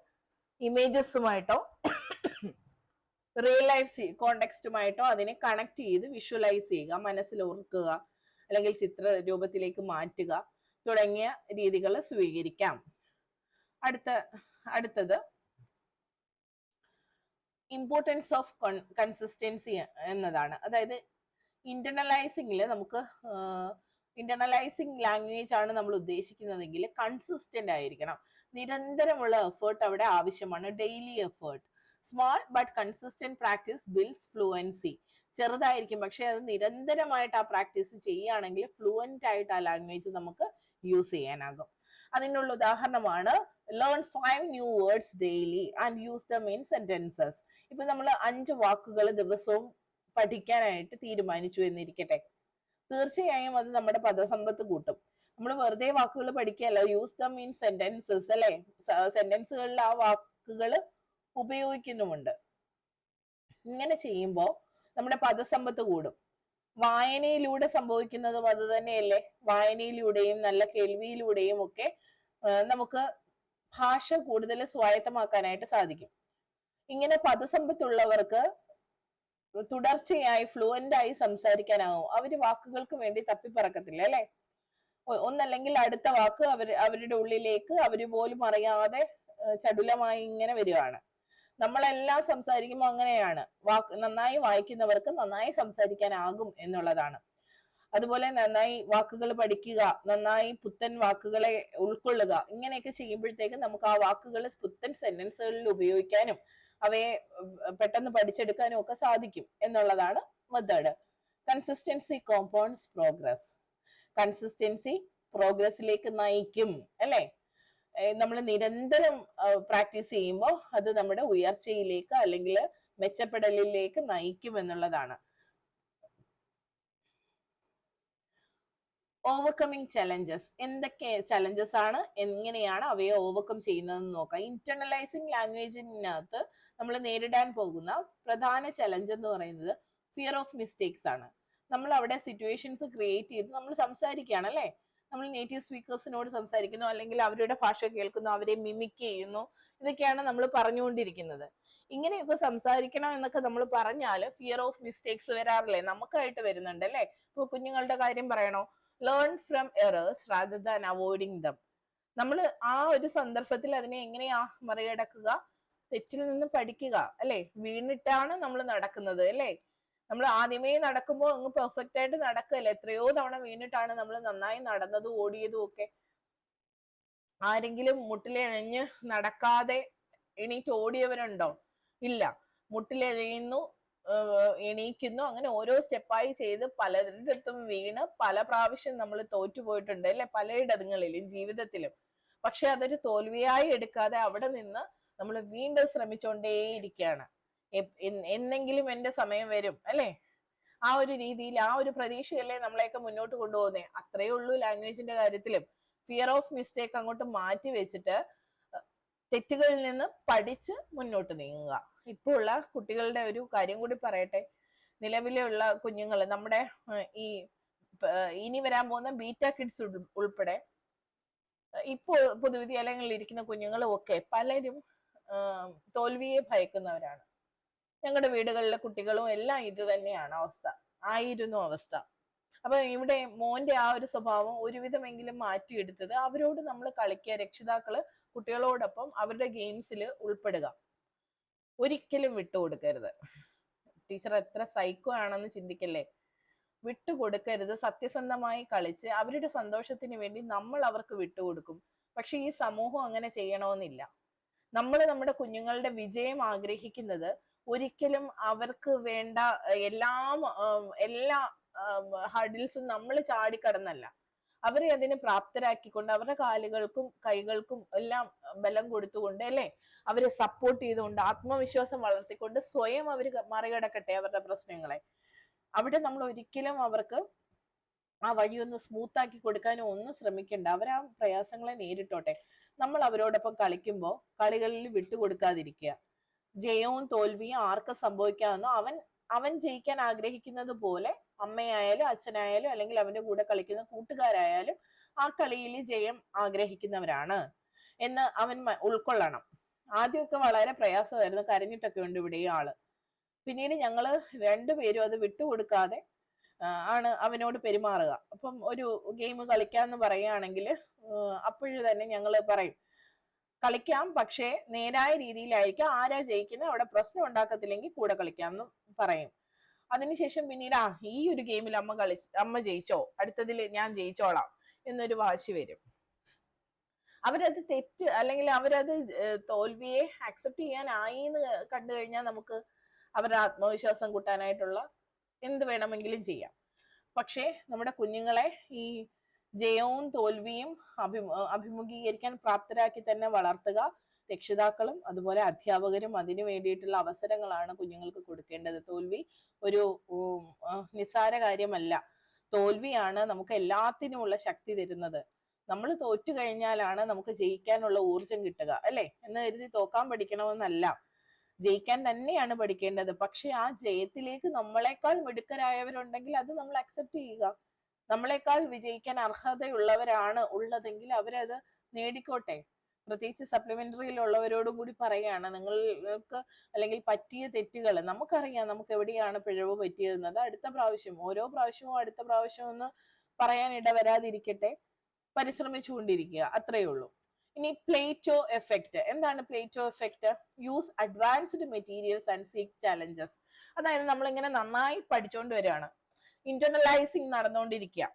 ഇമേജസുമായിട്ടോ റിയൽ ലൈഫ് കോണ്ടെക്സ്റ്റുമായിട്ടോ അതിനെ കണക്ട് ചെയ്ത് വിഷ്വലൈസ് ചെയ്യുക, മനസ്സിൽ ഓർക്കുക, അല്ലെങ്കിൽ ചിത്ര രൂപത്തിലേക്ക് മാറ്റുക തുടങ്ങിയ രീതികൾ സ്വീകരിക്കാം. അടുത്തത് ഇമ്പോർട്ടൻസ് ഓഫ് കൺസിസ്റ്റൻസി എന്നതാണ്. അതായത് ഇന്റർണലൈസിംഗിൽ നമുക്ക് ഇന്റർണലൈസിംഗ് ലാംഗ്വേജ് ആണ് നമ്മൾ ഉദ്ദേശിക്കുന്നതെങ്കിൽ കൺസിസ്റ്റന്റ് ആയിരിക്കണം. നിരന്തരമുള്ള എഫേർട്ട് അവിടെ ആവശ്യമാണ്, daily effort. Small but consistent practice builds fluency. ചെറുതായിരിക്കും, പക്ഷെ അത് നിരന്തരമായിട്ട് ആ പ്രാക്ടീസ് ചെയ്യുകയാണെങ്കിൽ ഫ്ലുവന്റ് ആയിട്ട് ആ ലാംഗ്വേജ് നമുക്ക് യൂസ് ചെയ്യാനാകും. അതിനുള്ള ഉദാഹരണമാണ് learn 5 new words daily and use them in sentences. ഇപ്പൊ നമ്മൾ 5 വാക്കുകൾ ദിവസവും പഠിക്കാനായിട്ട് തീരുമാനിച്ചു എന്നിരിക്കട്ടെ, തീർച്ചയായും അത് നമ്മുടെ പദസമ്പത്ത് കൂട്ടും. നമ്മൾ വെറുതെ വാക്കുകൾ പഠിക്കുകയല്ല, യൂസ് ദം ഇൻ സെന്റൻസസ് അല്ലെ, സെന്റൻസുകളിൽ ആ വാക്കുകൾ ഉപയോഗിക്കുന്നുമുണ്ട്. ഇങ്ങനെ ചെയ്യുമ്പോൾ നമ്മുടെ പദസമ്പത്ത് കൂടും. വായനയിലൂടെ സംഭവിക്കുന്നതും അത് തന്നെയല്ലേ. വായനയിലൂടെയും നല്ല കേൾവിയിലൂടെയും ഒക്കെ നമുക്ക് ഭാഷ കൂടുതൽ സ്വായത്തമാക്കാനായിട്ട് സാധിക്കും. ഇങ്ങനെ പദസമ്പത്തുള്ളവർക്ക് തുടർച്ചയായി ഫ്ലുവന്റ് ആയി സംസാരിക്കാനാവും. അവര് വാക്കുകൾക്ക് വേണ്ടി തപ്പിപ്പറക്കത്തില്ല അല്ലെ. ഒന്നല്ലെങ്കിൽ അടുത്ത വാക്ക് അവരുടെ ഉള്ളിലേക്ക് അവര് പോലും അറിയാതെ ചടുലമായി ഇങ്ങനെ വരികയാണ്. നമ്മളെല്ലാം സംസാരിക്കുമ്പോൾ അങ്ങനെയാണ്. നന്നായി വായിക്കുന്നവർക്ക് നന്നായി സംസാരിക്കാനാകും എന്നുള്ളതാണ്. അതുപോലെ നന്നായി വാക്കുകൾ പഠിക്കുക, നന്നായി പുത്തൻ വാക്കുകളെ ഉൾക്കൊള്ളുക, ഇങ്ങനെയൊക്കെ ചെയ്യുമ്പോഴത്തേക്ക് നമുക്ക് ആ വാക്കുകൾ പുത്തൻ സെന്റൻസുകളിൽ ഉപയോഗിക്കാനും അവയെ പെട്ടെന്ന് പഠിച്ചെടുക്കാനും ഒക്കെ സാധിക്കും എന്നുള്ളതാണ് method. Consistency compounds progress. Consistency പ്രോഗ്രസിലേക്ക് നയിക്കും അല്ലെ. നമ്മൾ നിരന്തരം പ്രാക്ടീസ് ചെയ്യുമ്പോൾ അത് നമ്മുടെ ഉയർച്ചയിലേക്ക് അല്ലെങ്കിൽ മെച്ചപ്പെടലിലേക്ക് നയിക്കും എന്നുള്ളതാണ്. Overcoming challenges. എന്തൊക്കെ ചലഞ്ചസ് ആണ്, എങ്ങനെയാണ് അവയെ ഓവർകം ചെയ്യുന്നതെന്ന് നോക്കാം. ഇന്റർണലൈസിങ് ലാംഗ്വേജിനകത്ത് നമ്മൾ നേരിടാൻ പോകുന്ന പ്രധാന ചലഞ്ച് എന്ന് പറയുന്നത് ഫിയർ ഓഫ് മിസ്റ്റേക്സ് ആണ്. നമ്മൾ അവിടെ സിറ്റുവേഷൻസ് ക്രിയേറ്റ് ചെയ്ത് നമ്മൾ സംസാരിക്കുകയാണ് അല്ലെ. നമ്മൾ നേറ്റീവ് സ്പീക്കേഴ്സിനോട് സംസാരിക്കുന്നു, അല്ലെങ്കിൽ അവരുടെ ഭാഷ കേൾക്കുന്നു, അവരെ മിമിക് ചെയ്യുന്നു, ഇതൊക്കെയാണ് നമ്മൾ പറഞ്ഞുകൊണ്ടിരിക്കുന്നത്. ഇങ്ങനെയൊക്കെ സംസാരിക്കണം എന്നൊക്കെ നമ്മൾ പറഞ്ഞാൽ ഫിയർ ഓഫ് മിസ്റ്റേക്സ് വരാറില്ലേ, നമുക്കായിട്ട് വരുന്നുണ്ട് അല്ലെ. ഇപ്പൊ കുഞ്ഞുങ്ങളുടെ കാര്യം പറയണോ, learn from errors rather than avoiding dum. നമ്മൾ ആ ഒരു സന്ദർഭത്തിൽ അതിനെ എങ്ങനെയാ മറികടക്കുക, തെറ്റിൽ നിന്ന് പഠിക്കുക അല്ലെ. വീണിട്ടാണ് നമ്മൾ നടക്കുന്നത് അല്ലെ. നമ്മൾ ആദ്യമേ നടക്കുമ്പോൾ അങ്ങ് പെർഫെക്റ്റ് ആയിട്ട് നടക്കല്ലേ, എത്രയോ തവണ വീണിട്ടാണ് നമ്മൾ നന്നായി നടന്നതും ഓടിയതും ഒക്കെ. ആരെങ്കിലും മുട്ടിലെഴഞ്ഞ് നടക്കാതെ എണീറ്റ് ഓടിയവരുണ്ടോ? ഇല്ല. മുട്ടിലെഴയുന്നു, എണീക്കുന്നു, അങ്ങനെ ഓരോ സ്റ്റെപ്പായി ചെയ്ത് പലരിടത്തും വീണ് പല പ്രാവശ്യം നമ്മൾ തോറ്റുപോയിട്ടുണ്ട് അല്ലെ, പലയിടങ്ങളിലും ജീവിതത്തിലും. പക്ഷെ അതൊരു തോൽവിയായി എടുക്കാതെ അവിടെ നിന്ന് നമ്മൾ വീണ്ടും ശ്രമിച്ചുകൊണ്ടേയിരിക്കുകയാണ്. എന്നെങ്കിലും എന്റെ സമയം വരും അല്ലെ. ആ ഒരു രീതിയിൽ, ആ ഒരു പ്രതീക്ഷയല്ലേ നമ്മളെയൊക്കെ മുന്നോട്ട് കൊണ്ടുപോകുന്നേ. അത്രയേ ഉള്ളൂ ലാംഗ്വേജിന്റെ കാര്യത്തിലും. ഫിയർ ഓഫ് മിസ്റ്റേക്ക് അങ്ങോട്ട് മാറ്റി വെച്ചിട്ട് തെറ്റുകളിൽ നിന്ന് പഠിച്ച് മുന്നോട്ട് നീങ്ങുക. ഇപ്പോൾ ഉള്ള കുട്ടികളുടെ ഒരു കാര്യം കൂടി പറയട്ടെ. നിലവിലുള്ള കുഞ്ഞുങ്ങൾ, നമ്മുടെ ഈ ഇനി വരാൻ പോകുന്ന ബീറ്റ കിഡ്സ് ഉൾപ്പെടെ ഇപ്പോ പൊതുവിദ്യാലയങ്ങളിൽ ഇരിക്കുന്ന കുഞ്ഞുങ്ങളും ഒക്കെ പലരും തോൽവിയെ ഭയക്കുന്നവരാണ്. ഞങ്ങളുടെ വീടുകളിലെ കുട്ടികളും എല്ലാം ഇത് തന്നെയാണ് അവസ്ഥ, ആയിരുന്നു അവസ്ഥ. അപ്പൊ ഇവിടെ മോന്റെ ആ ഒരു സ്വഭാവം ഒരുവിധമെങ്കിലും മാറ്റിയെടുത്തത് അവരോട് നമ്മൾ കളിക്കുക, രക്ഷിതാക്കള് കുട്ടികളോടൊപ്പം അവരുടെ ഗെയിംസിൽ ഉൾപ്പെടുക, ഒരിക്കലും വിട്ടുകൊടുക്കരുത്. ടീച്ചർ എത്ര സൈക്കോ ആണെന്ന് ചിന്തിക്കല്ലേ. വിട്ടുകൊടുക്കരുത്. സത്യസന്ധമായി കളിച്ച് അവരുടെ സന്തോഷത്തിന് വേണ്ടി നമ്മൾ അവർക്ക് വിട്ടുകൊടുക്കും. പക്ഷെ ഈ സമൂഹം അങ്ങനെ ചെയ്യണമെന്നില്ല. നമ്മൾ നമ്മുടെ കുഞ്ഞുങ്ങളുടെ വിജയം ആഗ്രഹിക്കുന്നത് ഒരിക്കലും അവർക്ക് വേണ്ട എല്ലാ ഹഡിൽസും നമ്മൾ ചാടിക്കടന്നല്ല, അവരെ അതിന് പ്രാപ്തരാക്കിക്കൊണ്ട് അവരുടെ കാലുകൾക്കും കൈകൾക്കും എല്ലാം ബലം കൊടുത്തുകൊണ്ട്, അല്ലെ, അവരെ സപ്പോർട്ട് ചെയ്തുകൊണ്ട് ആത്മവിശ്വാസം വളർത്തിക്കൊണ്ട് സ്വയം അവർ മറികടക്കട്ടെ അവരുടെ പ്രശ്നങ്ങളെ. അവിടെ നമ്മൾ ഒരിക്കലും അവർക്ക് ആ വഴിയൊന്ന് സ്മൂത്ത് ആക്കി കൊടുക്കാനും ഒന്നും ശ്രമിക്കണ്ട. അവർ ആ പ്രയാസങ്ങളെ നേരിട്ടോട്ടെ. നമ്മൾ അവരോടൊപ്പം കളിക്കുമ്പോൾ കളികളിൽ വിട്ടുകൊടുക്കാതിരിക്കുക. ജയവും തോൽവിയും ആർക്ക് സംഭവിക്കാമെന്നോ അവൻ ജയിക്കാൻ ആഗ്രഹിക്കുന്നത് പോലെ അമ്മയായാലും അച്ഛനായാലും അല്ലെങ്കിൽ അവന്റെ കൂടെ കളിക്കുന്ന കൂട്ടുകാരായാലും ആ കളിയിൽ ജയം ആഗ്രഹിക്കുന്നവരാണ് എന്ന് അവൻ ഉൾക്കൊള്ളണം. ആദ്യമൊക്കെ വളരെ പ്രയാസമായിരുന്നു, കരഞ്ഞിട്ടൊക്കെ ഉണ്ട് ഇവിടെ ഈ ആള്. പിന്നീട് ഞങ്ങള് രണ്ടുപേരും അത് വിട്ടുകൊടുക്കാതെ ആണ് അവനോട് പെരുമാറുക. അപ്പം ഒരു ഗെയിം കളിക്കാന്ന് പറയുകയാണെങ്കിൽ അപ്പോഴും തന്നെ ഞങ്ങൾ പറയും കളിക്കാം, പക്ഷേ നേരായ രീതിയിലായിരിക്കും. ആരാ ജയിക്കുന്നത് അവിടെ പ്രശ്നം ഉണ്ടാക്കത്തില്ലെങ്കിൽ കൂടെ കളിക്കാം എന്ന് പറയും. അതിനുശേഷം പിന്നീട് ഈ ഒരു ഗെയിമിൽ അമ്മ ജയിച്ചോ, അടുത്തതിൽ ഞാൻ ജയിച്ചോളാം എന്നൊരു വാശി വരും. അവരത് തെറ്റ് അല്ലെങ്കിൽ അവരത് തോൽവിയെ അക്സെപ്റ്റ് ചെയ്യാനായി എന്ന് കണ്ടു കഴിഞ്ഞാൽ നമുക്ക് അവരുടെ ആത്മവിശ്വാസം കൂട്ടാനായിട്ടുള്ള എന്ത് വേണമെങ്കിലും ചെയ്യാം. പക്ഷേ നമ്മുടെ കുഞ്ഞുങ്ങളെ ഈ ജയവും തോൽവിയും അഭിമുഖീകരിക്കാൻ പ്രാപ്തരാക്കി തന്നെ വളർത്തുക. രക്ഷിതാക്കളും അതുപോലെ അധ്യാപകരും അതിനു വേണ്ടിയിട്ടുള്ള അവസരങ്ങളാണ് കുഞ്ഞുങ്ങൾക്ക് കൊടുക്കേണ്ടത്. തോൽവി ഒരു നിസ്സാര കാര്യമല്ല. തോൽവിയാണ് നമുക്ക് എല്ലാത്തിനുമുള്ള ശക്തി തരുന്നത്. നമ്മൾ തോറ്റു കഴിഞ്ഞാലാണ് നമുക്ക് ജയിക്കാനുള്ള ഊർജം കിട്ടുക, അല്ലെ? എന്ന് കരുതി തോക്കാൻ പഠിക്കണമെന്നല്ല, ജയിക്കാൻ തന്നെയാണ് പഠിക്കേണ്ടത്. പക്ഷെ ആ ജയത്തിലേക്ക് നമ്മളെക്കാൾ മിടുക്കരായവരുണ്ടെങ്കിൽ അത് നമ്മൾ അക്സെപ്റ്റ് ചെയ്യുക. നമ്മളെക്കാൾ വിജയിക്കാൻ അർഹതയുള്ളവരാണ് ഉള്ളതെങ്കിൽ അവരത് നേടിക്കോട്ടെ. പ്രത്യേകിച്ച് സപ്ലിമെന്ററിയിലുള്ളവരോടും കൂടി പറയുകയാണ്, നിങ്ങൾക്ക് അല്ലെങ്കിൽ പറ്റിയ തെറ്റുകൾ നമുക്കറിയാം, നമുക്ക് എവിടെയാണ് പിഴവ് പറ്റിയതെന്നത്. അടുത്ത പ്രാവശ്യം ഓരോ പ്രാവശ്യവും അടുത്ത പ്രാവശ്യം ഒന്ന് പറയാൻ ഇടവരാതിരിക്കട്ടെ, പരിശ്രമിച്ചുകൊണ്ടിരിക്കുക, അത്രയേ ഉള്ളൂ. ഇനി പ്ലേറ്റോ എഫക്റ്റ്. എന്താണ് Plato effect? Use advanced materials and seek challenges. അതായത് നമ്മളിങ്ങനെ നന്നായി പഠിച്ചുകൊണ്ട് വരികയാണ്, ഇന്റർണലൈസിങ് നടന്നുകൊണ്ടിരിക്കുക.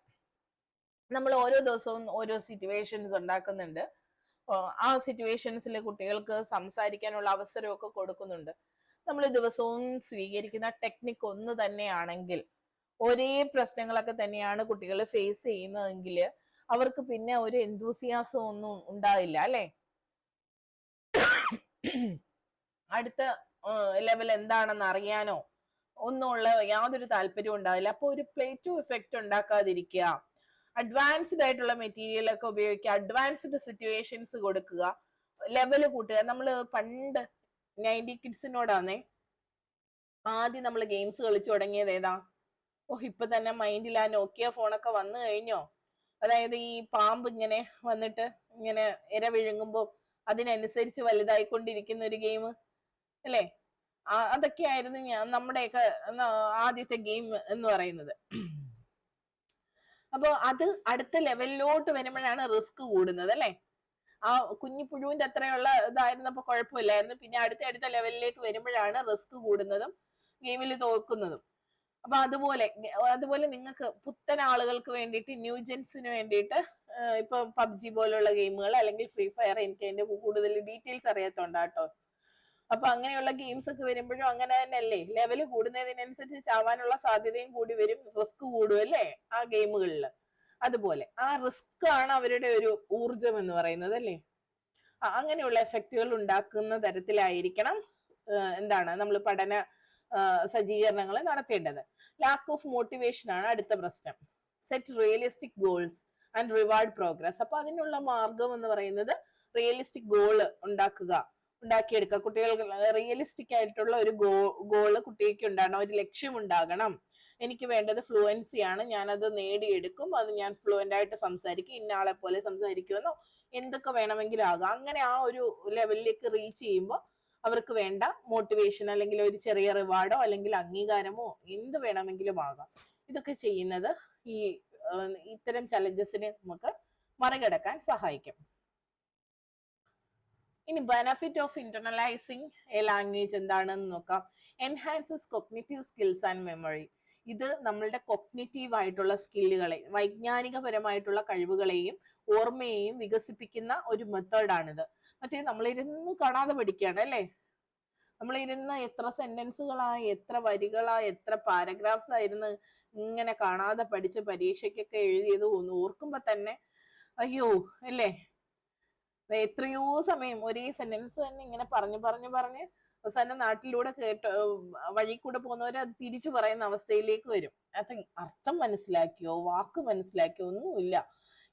നമ്മൾ ഓരോ ദിവസവും ഓരോ സിറ്റുവേഷൻസ് ഉണ്ടാക്കുന്നുണ്ട്. ആ സിറ്റുവേഷൻസിൽ കുട്ടികൾക്ക് സംസാരിക്കാനുള്ള അവസരമൊക്കെ കൊടുക്കുന്നുണ്ട്. നമ്മൾ ദിവസവും സ്വീകരിക്കുന്ന ടെക്നിക്ക് ഒന്ന് തന്നെയാണെങ്കിൽ, ഒരേ പ്രശ്നങ്ങളൊക്കെ തന്നെയാണ് കുട്ടികൾ ഫേസ് ചെയ്യുന്നതെങ്കിൽ അവർക്ക് പിന്നെ ഒരു എന്തൂസിയാസം ഒന്നും ഉണ്ടാവില്ല, അല്ലെ? അടുത്ത ലെവൽ എന്താണെന്ന് അറിയാനോ ഒന്നുമുള്ള യാതൊരു താല്പര്യവും ഉണ്ടാവില്ല. അപ്പൊ ഒരു പ്ലേറ്റോ എഫക്റ്റ് ഉണ്ടാക്കാതിരിക്കുക. അഡ്വാൻസ്ഡ് ആയിട്ടുള്ള മെറ്റീരിയൽ ഒക്കെ ഉപയോഗിക്കുക, അഡ്വാൻസ്ഡ് സിറ്റുവേഷൻസ് കൊടുക്കുക, ലെവല് കൂട്ടുക. നമ്മൾ പണ്ട് 90 കിഡ്സിനോടാന്നേ ആദ്യം നമ്മൾ ഗെയിംസ് കളിച്ചു തുടങ്ങിയത് ഏതാ? ഇപ്പൊ തന്നെ മൈൻഡിൽ ആ നോക്കിയ ഫോണൊക്കെ വന്നു കഴിഞ്ഞോ? അതായത് ഈ പാമ്പ് ഇങ്ങനെ വന്നിട്ട് ഇങ്ങനെ ഇര വിഴുങ്ങുമ്പോ അതിനനുസരിച്ച് വലുതായിക്കൊണ്ടിരിക്കുന്ന ഒരു ഗെയിം, അല്ലേ? അതൊക്കെയായിരുന്നു നമ്മുടെയൊക്കെ ആദ്യത്തെ ഗെയിം എന്ന് പറയുന്നത്. അപ്പൊ അത് അടുത്ത ലെവലിലോട്ട് വരുമ്പോഴാണ് റിസ്ക് കൂടുന്നത്, അല്ലെ? ആ കുഞ്ഞിപ്പുഴുവിന്റെ അത്രയുള്ള ഇതായിരുന്നപ്പോ കുഴപ്പമില്ലായിരുന്നു. പിന്നെ അടുത്ത ലെവലിലേക്ക് വരുമ്പോഴാണ് റിസ്ക് കൂടുന്നതും ഗെയിമിൽ തോക്കുന്നതും. അപ്പൊ അതുപോലെ നിങ്ങൾക്ക് പുത്തൻ ആളുകൾക്ക് വേണ്ടിയിട്ട്, ന്യൂജൻസിന് വേണ്ടിയിട്ട് ഇപ്പൊ പബ്ജി പോലുള്ള ഗെയിമുകൾ അല്ലെങ്കിൽ ഫ്രീ ഫയർ, എനിക്ക് അതിന്റെ കൂടുതൽ ഡീറ്റെയിൽസ് അറിയാത്തോണ്ടാട്ടോ. അപ്പൊ അങ്ങനെയുള്ള ഗെയിംസ് ഒക്കെ വരുമ്പോഴും അങ്ങനെ തന്നെയല്ലേ, ലെവല് കൂടുന്നതിനനുസരിച്ച് ചാവാനുള്ള സാധ്യതയും കൂടി വരും, റിസ്ക് കൂടും, അല്ലേ ആ ഗെയിമുകളിൽ. അതുപോലെ ആ റിസ്ക് ആണ് അവരുടെ ഒരു ഊർജം എന്ന് പറയുന്നത്, അല്ലേ? അങ്ങനെയുള്ള എഫക്റ്റുകൾ ഉണ്ടാക്കുന്ന തരത്തിലായിരിക്കണം എന്താണ് നമ്മൾ പഠന സജ്ജീകരണങ്ങൾ നടത്തേണ്ടത്. ലാക്ക് ഓഫ് മോട്ടിവേഷൻ ആണ് അടുത്ത പ്രശ്നം. Set realistic goals and reward progress. അപ്പൊ അതിനുള്ള മാർഗം എന്ന് പറയുന്നത് റിയലിസ്റ്റിക് ഗോള് ഉണ്ടാക്കിയെടുക്കുക. കുട്ടികൾക്ക് റിയലിസ്റ്റിക് ആയിട്ടുള്ള ഒരു ഗോള് കുട്ടിക്ക് ഉണ്ടാകണം, ഒരു ലക്ഷ്യം ഉണ്ടാകണം. എനിക്ക് വേണ്ടത് ഫ്ലുവൻസിയാണ്, ഞാനത് നേടിയെടുക്കും, അത് ഞാൻ ഫ്ലുവൻ്റ് ആയിട്ട് സംസാരിക്കും, ഇന്ന ആളെ പോലെ സംസാരിക്കുമെന്നോ എന്തൊക്കെ വേണമെങ്കിലും ആകാം. അങ്ങനെ ആ ഒരു ലെവലിലേക്ക് റീച്ച് ചെയ്യുമ്പോൾ അവർക്ക് വേണ്ട മോട്ടിവേഷൻ അല്ലെങ്കിൽ ഒരു ചെറിയ റിവാർഡോ അല്ലെങ്കിൽ അംഗീകാരമോ എന്ത് വേണമെങ്കിലും ആകാം. ഇതൊക്കെ ചെയ്യുന്നത് ഈ ഇത്തരം ചലഞ്ചസിനെ നമുക്ക് മറികടക്കാൻ സഹായിക്കും. ഇനി ബെനഫിറ്റ് ഓഫ് ഇന്റർണലൈസിങ് എ ലാംഗ്വേജ് എന്താണെന്ന് നോക്കാം. Enhances cognitive skills and memory. ഇത് നമ്മളുടെ കൊഗ്നിറ്റീവ് ആയിട്ടുള്ള സ്കില്ലുകളെ, വൈജ്ഞാനികപരമായിട്ടുള്ള കഴിവുകളെയും ഓർമ്മയെയും വികസിപ്പിക്കുന്ന ഒരു മെത്തേഡാണിത്. മറ്റേ നമ്മളിരുന്ന് കാണാതെ പഠിക്കുകയാണ് അല്ലേ, നമ്മളിരുന്ന് എത്ര സെന്റൻസുകളായി, എത്ര വരികളായി, എത്ര പാരഗ്രാഫ്സ് ആയിരുന്നു ഇങ്ങനെ കാണാതെ പഠിച്ച് പരീക്ഷയ്ക്കൊക്കെ എഴുതിയത് ഒന്ന് ഓർക്കുമ്പോ തന്നെ അയ്യോ അല്ലേ. എത്രയോ സമയം ഒരേ സെന്റൻസ് തന്നെ ഇങ്ങനെ പറഞ്ഞ് അവസാനം നാട്ടിലൂടെ വഴി കൂടെ പോകുന്നവര് അത് തിരിച്ചു പറയുന്ന അവസ്ഥയിലേക്ക് വരും. അത് അർത്ഥം മനസ്സിലാക്കിയോ വാക്ക് മനസ്സിലാക്കിയോ ഒന്നുമില്ല,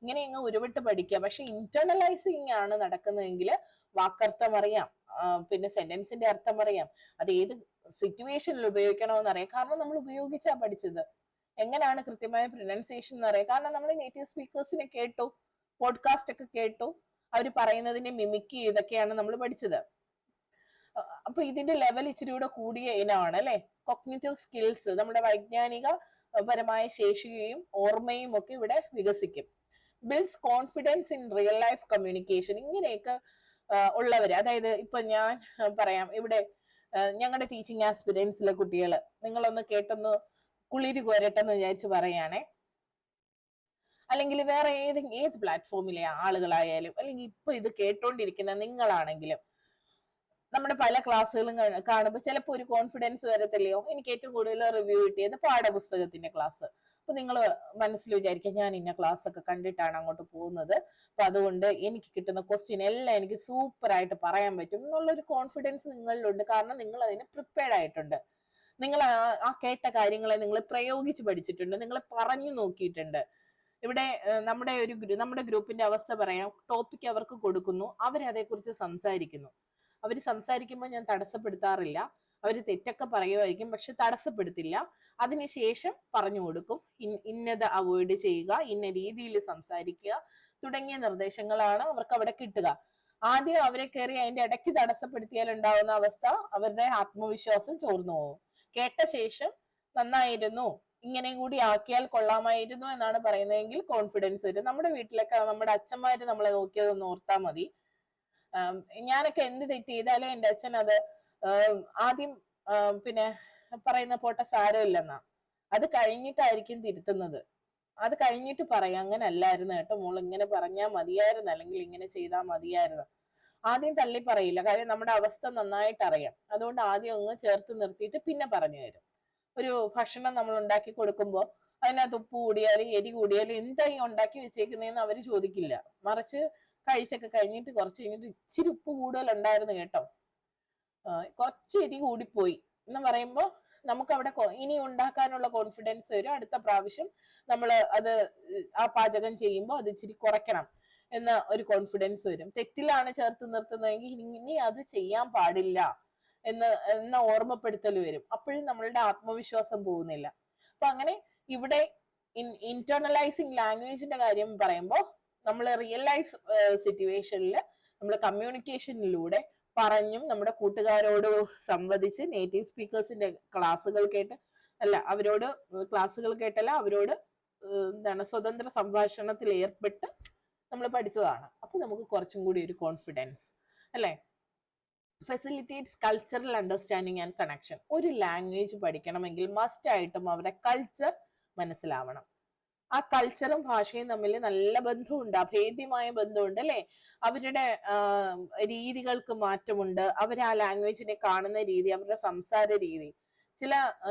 ഇങ്ങനെ അങ്ങ് ഉരുവിട്ട് പഠിക്കുക. പക്ഷെ ഇന്റേണലൈസിങ് ആണ് നടക്കുന്നതെങ്കിൽ വാക്കർത്ഥം അറിയാം, പിന്നെ സെന്റൻസിന്റെ അർത്ഥം അറിയാം, അത് ഏത് സിറ്റുവേഷനിൽ ഉപയോഗിക്കണമെന്ന് അറിയാം. കാരണം നമ്മൾ ഉപയോഗിച്ചാ പഠിച്ചത്. എങ്ങനെയാണ് കൃത്യമായ പ്രൊനൗൺസിയേഷൻ എന്ന് അറിയാം, കാരണം നമ്മൾ നേറ്റീവ് സ്പീക്കേഴ്സിനെ കേട്ടു, പോഡ്കാസ്റ്റ് ഒക്കെ കേട്ടു, അവർ പറയുന്നതിനെ മിമിക് ചെയ്തൊക്കെയാണ് നമ്മൾ പഠിച്ചത്. അപ്പൊ ഇതിന്റെ ലെവൽ ഇച്ചിരി കൂടെ കൂടിയ ഇനമാണ് അല്ലെ. കോഗ്നിറ്റീവ് സ്കിൽസ്, നമ്മുടെ വൈജ്ഞാനിക പരമായ ശേഷിയും ഓർമ്മയും ഒക്കെ ഇവിടെ വികസിക്കും. Builds confidence in real life communication. ഇങ്ങനെയൊക്കെ ഉള്ളവര്, അതായത് ഇപ്പൊ ഞാൻ പറയാം, ഇവിടെ ഞങ്ങളുടെ ടീച്ചിങ് ആസ്പിരൻസിലെ കുട്ടികൾ, നിങ്ങളൊന്ന് കേട്ടൊന്ന് കുളിരി കോരട്ടെന്ന് വിചാരിച്ച് പറയാണേ, അല്ലെങ്കിൽ വേറെ ഏത് പ്ലാറ്റ്ഫോമിലെ ആളുകളായാലും, അല്ലെങ്കിൽ ഇപ്പൊ ഇത് കേട്ടോണ്ടിരിക്കുന്ന നിങ്ങളാണെങ്കിലും, നമ്മുടെ പല ക്ലാസ്സുകളും കാണുമ്പോൾ ചിലപ്പോൾ ഒരു കോൺഫിഡൻസ് വരത്തില്ലയോ. എനിക്ക് ഏറ്റവും കൂടുതൽ റിവ്യൂ കിട്ടിയത് പാഠപുസ്തകത്തിന്റെ ക്ലാസ്. അപ്പൊ നിങ്ങൾ മനസ്സിൽ വിചാരിക്കുക, ഞാൻ ഇന്ന ക്ലാസ് ഒക്കെ കണ്ടിട്ടാണ് അങ്ങോട്ട് പോകുന്നത്, അപ്പൊ അതുകൊണ്ട് എനിക്ക് കിട്ടുന്ന ക്വസ്റ്റ്യൻ എല്ലാം എനിക്ക് സൂപ്പർ ആയിട്ട് പറയാൻ പറ്റും എന്നുള്ളൊരു കോൺഫിഡൻസ് നിങ്ങളിലുണ്ട്. കാരണം നിങ്ങൾ അതിന് പ്രിപ്പയർഡ് ആയിട്ടുണ്ട്, നിങ്ങൾ ആ കേട്ട കാര്യങ്ങളെ നിങ്ങൾ പ്രയോഗിച്ച് പഠിച്ചിട്ടുണ്ട്, നിങ്ങൾ പറഞ്ഞു നോക്കിയിട്ടുണ്ട്. ഇവിടെ നമ്മുടെ ഗ്രൂപ്പിന്റെ അവസ്ഥ പറയാം. ടോപ്പിക് അവർക്ക് കൊടുക്കുന്നു, അവരതേക്കുറിച്ച് സംസാരിക്കുന്നു. അവർ സംസാരിക്കുമ്പോൾ ഞാൻ തടസ്സപ്പെടുത്താറില്ല. അവർ തെറ്റൊക്കെ പറയുമായിരിക്കും, പക്ഷെ തടസ്സപ്പെടുത്തില്ല. അതിനുശേഷം പറഞ്ഞു കൊടുക്കും, ഇന്നത് അവോയ്ഡ് ചെയ്യുക, ഇന്ന രീതിയിൽ സംസാരിക്കുക തുടങ്ങിയ നിർദ്ദേശങ്ങളാണ് അവർക്ക് അവിടെ കിട്ടുക. ആദ്യം അവരെ കയറി അതിന്റെ ഇടയ്ക്ക് തടസ്സപ്പെടുത്തിയാൽ ഉണ്ടാവുന്ന അവസ്ഥ, അവരുടെ ആത്മവിശ്വാസം ചോർന്നു പോകും. കേട്ട ശേഷം നന്നായിരുന്നു, ഇങ്ങനെയും കൂടി ആക്കിയാൽ കൊള്ളാമായിരുന്നു എന്നാണ് പറയുന്നതെങ്കിൽ കോൺഫിഡൻസ് വരും. നമ്മുടെ വീട്ടിലൊക്കെ നമ്മുടെ അച്ഛന്മാര് നമ്മളെ നോക്കിയതൊന്ന് ഓർത്താൽ മതി. ഞാനൊക്കെ എന്ത് തെറ്റ് ചെയ്താലും എൻ്റെ അച്ഛൻ അത് ആദ്യം പിന്നെ പറയുന്ന പോട്ടെ സാരമില്ലെന്നാ, അത് കഴിഞ്ഞിട്ടായിരിക്കും തിരുത്തുന്നത്. അത് കഴിഞ്ഞിട്ട് പറയാം, അങ്ങനെ അല്ലായിരുന്നു കേട്ടോ മോൾ, ഇങ്ങനെ പറഞ്ഞാൽ മതിയായിരുന്നു, അല്ലെങ്കിൽ ഇങ്ങനെ ചെയ്താൽ മതിയായിരുന്നു. ആദ്യം തള്ളി പറയില്ല, കാര്യം നമ്മുടെ അവസ്ഥ നന്നായിട്ട് അറിയാം. അതുകൊണ്ട് ആദ്യം ഒന്ന് ചേർത്ത് നിർത്തിയിട്ട് പിന്നെ പറഞ്ഞു തരും. ഒരു ഭക്ഷണം നമ്മൾ ഉണ്ടാക്കി കൊടുക്കുമ്പോൾ അതിനകത്ത് ഉപ്പ് കൂടിയാലും എരി കൂടിയാലും എന്തായി ഉണ്ടാക്കി വെച്ചേക്കുന്നതെന്ന് അവർ ചോദിക്കില്ല. മറിച്ച് കഴിച്ചൊക്കെ കഴിഞ്ഞിട്ട് കുറച്ച് കഴിഞ്ഞിട്ട് ഇച്ചിരി ഉപ്പ് കൂടുതൽ ഉണ്ടായിരുന്നു കേട്ടോ, കുറച്ച് എരി കൂടിപ്പോയി എന്ന് പറയുമ്പോൾ നമുക്ക് അവിടെ ഇനി ഉണ്ടാക്കാനുള്ള കോൺഫിഡൻസ് വരും. അടുത്ത പ്രാവശ്യം നമ്മൾ അത് ആ പാചകം ചെയ്യുമ്പോൾ അത് ഇച്ചിരി കുറയ്ക്കണം എന്ന ഒരു കോൺഫിഡൻസ് വരും. തെറ്റിലാണ് ചേർത്ത് നിർത്തുന്നതെങ്കിൽ ഇനി അത് ചെയ്യാൻ പാടില്ല എന്ന ഓർമ്മപ്പെടുത്തൽ വരും. അപ്പോഴും നമ്മളുടെ ആത്മവിശ്വാസം പോകുന്നില്ല. അപ്പൊ അങ്ങനെ ഇവിടെ ഇന്റേണലൈസിങ് ലാംഗ്വേജിന്റെ കാര്യം പറയുമ്പോൾ നമ്മൾ റിയൽ ലൈഫ് സിറ്റുവേഷനിൽ നമ്മൾ കമ്മ്യൂണിക്കേഷനിലൂടെ പറഞ്ഞും നമ്മുടെ കൂട്ടുകാരോട് സംവദിച്ച് നേറ്റീവ് സ്പീക്കേഴ്സിന്റെ ക്ലാസ്സുകൾ കേട്ട് അവരോട് എന്താണ് സ്വതന്ത്ര സംഭാഷണത്തിൽ ഏർപ്പെട്ട് നമ്മൾ പഠിച്ചതാണ്. അപ്പൊ നമുക്ക് കുറച്ചും കൂടി ഒരു കോൺഫിഡൻസ് അല്ലെ. Facilitates cultural understanding and connection. ഒരു ലാംഗ്വേജ് പഠിക്കണമെങ്കിൽ മസ്റ്റ് ആയിട്ടും അവരുടെ കൾച്ചർ മനസ്സിലാവണം. ആ കൾച്ചറും ഭാഷയും തമ്മിൽ നല്ല ബന്ധമുണ്ട്, അഭേദ്യമായ ബന്ധമുണ്ട് അല്ലെ. അവരുടെ രീതികൾക്ക് മാറ്റമുണ്ട്, അവർ ആ ലാംഗ്വേജിനെ കാണുന്ന രീതി, അവരുടെ സംസാര രീതി.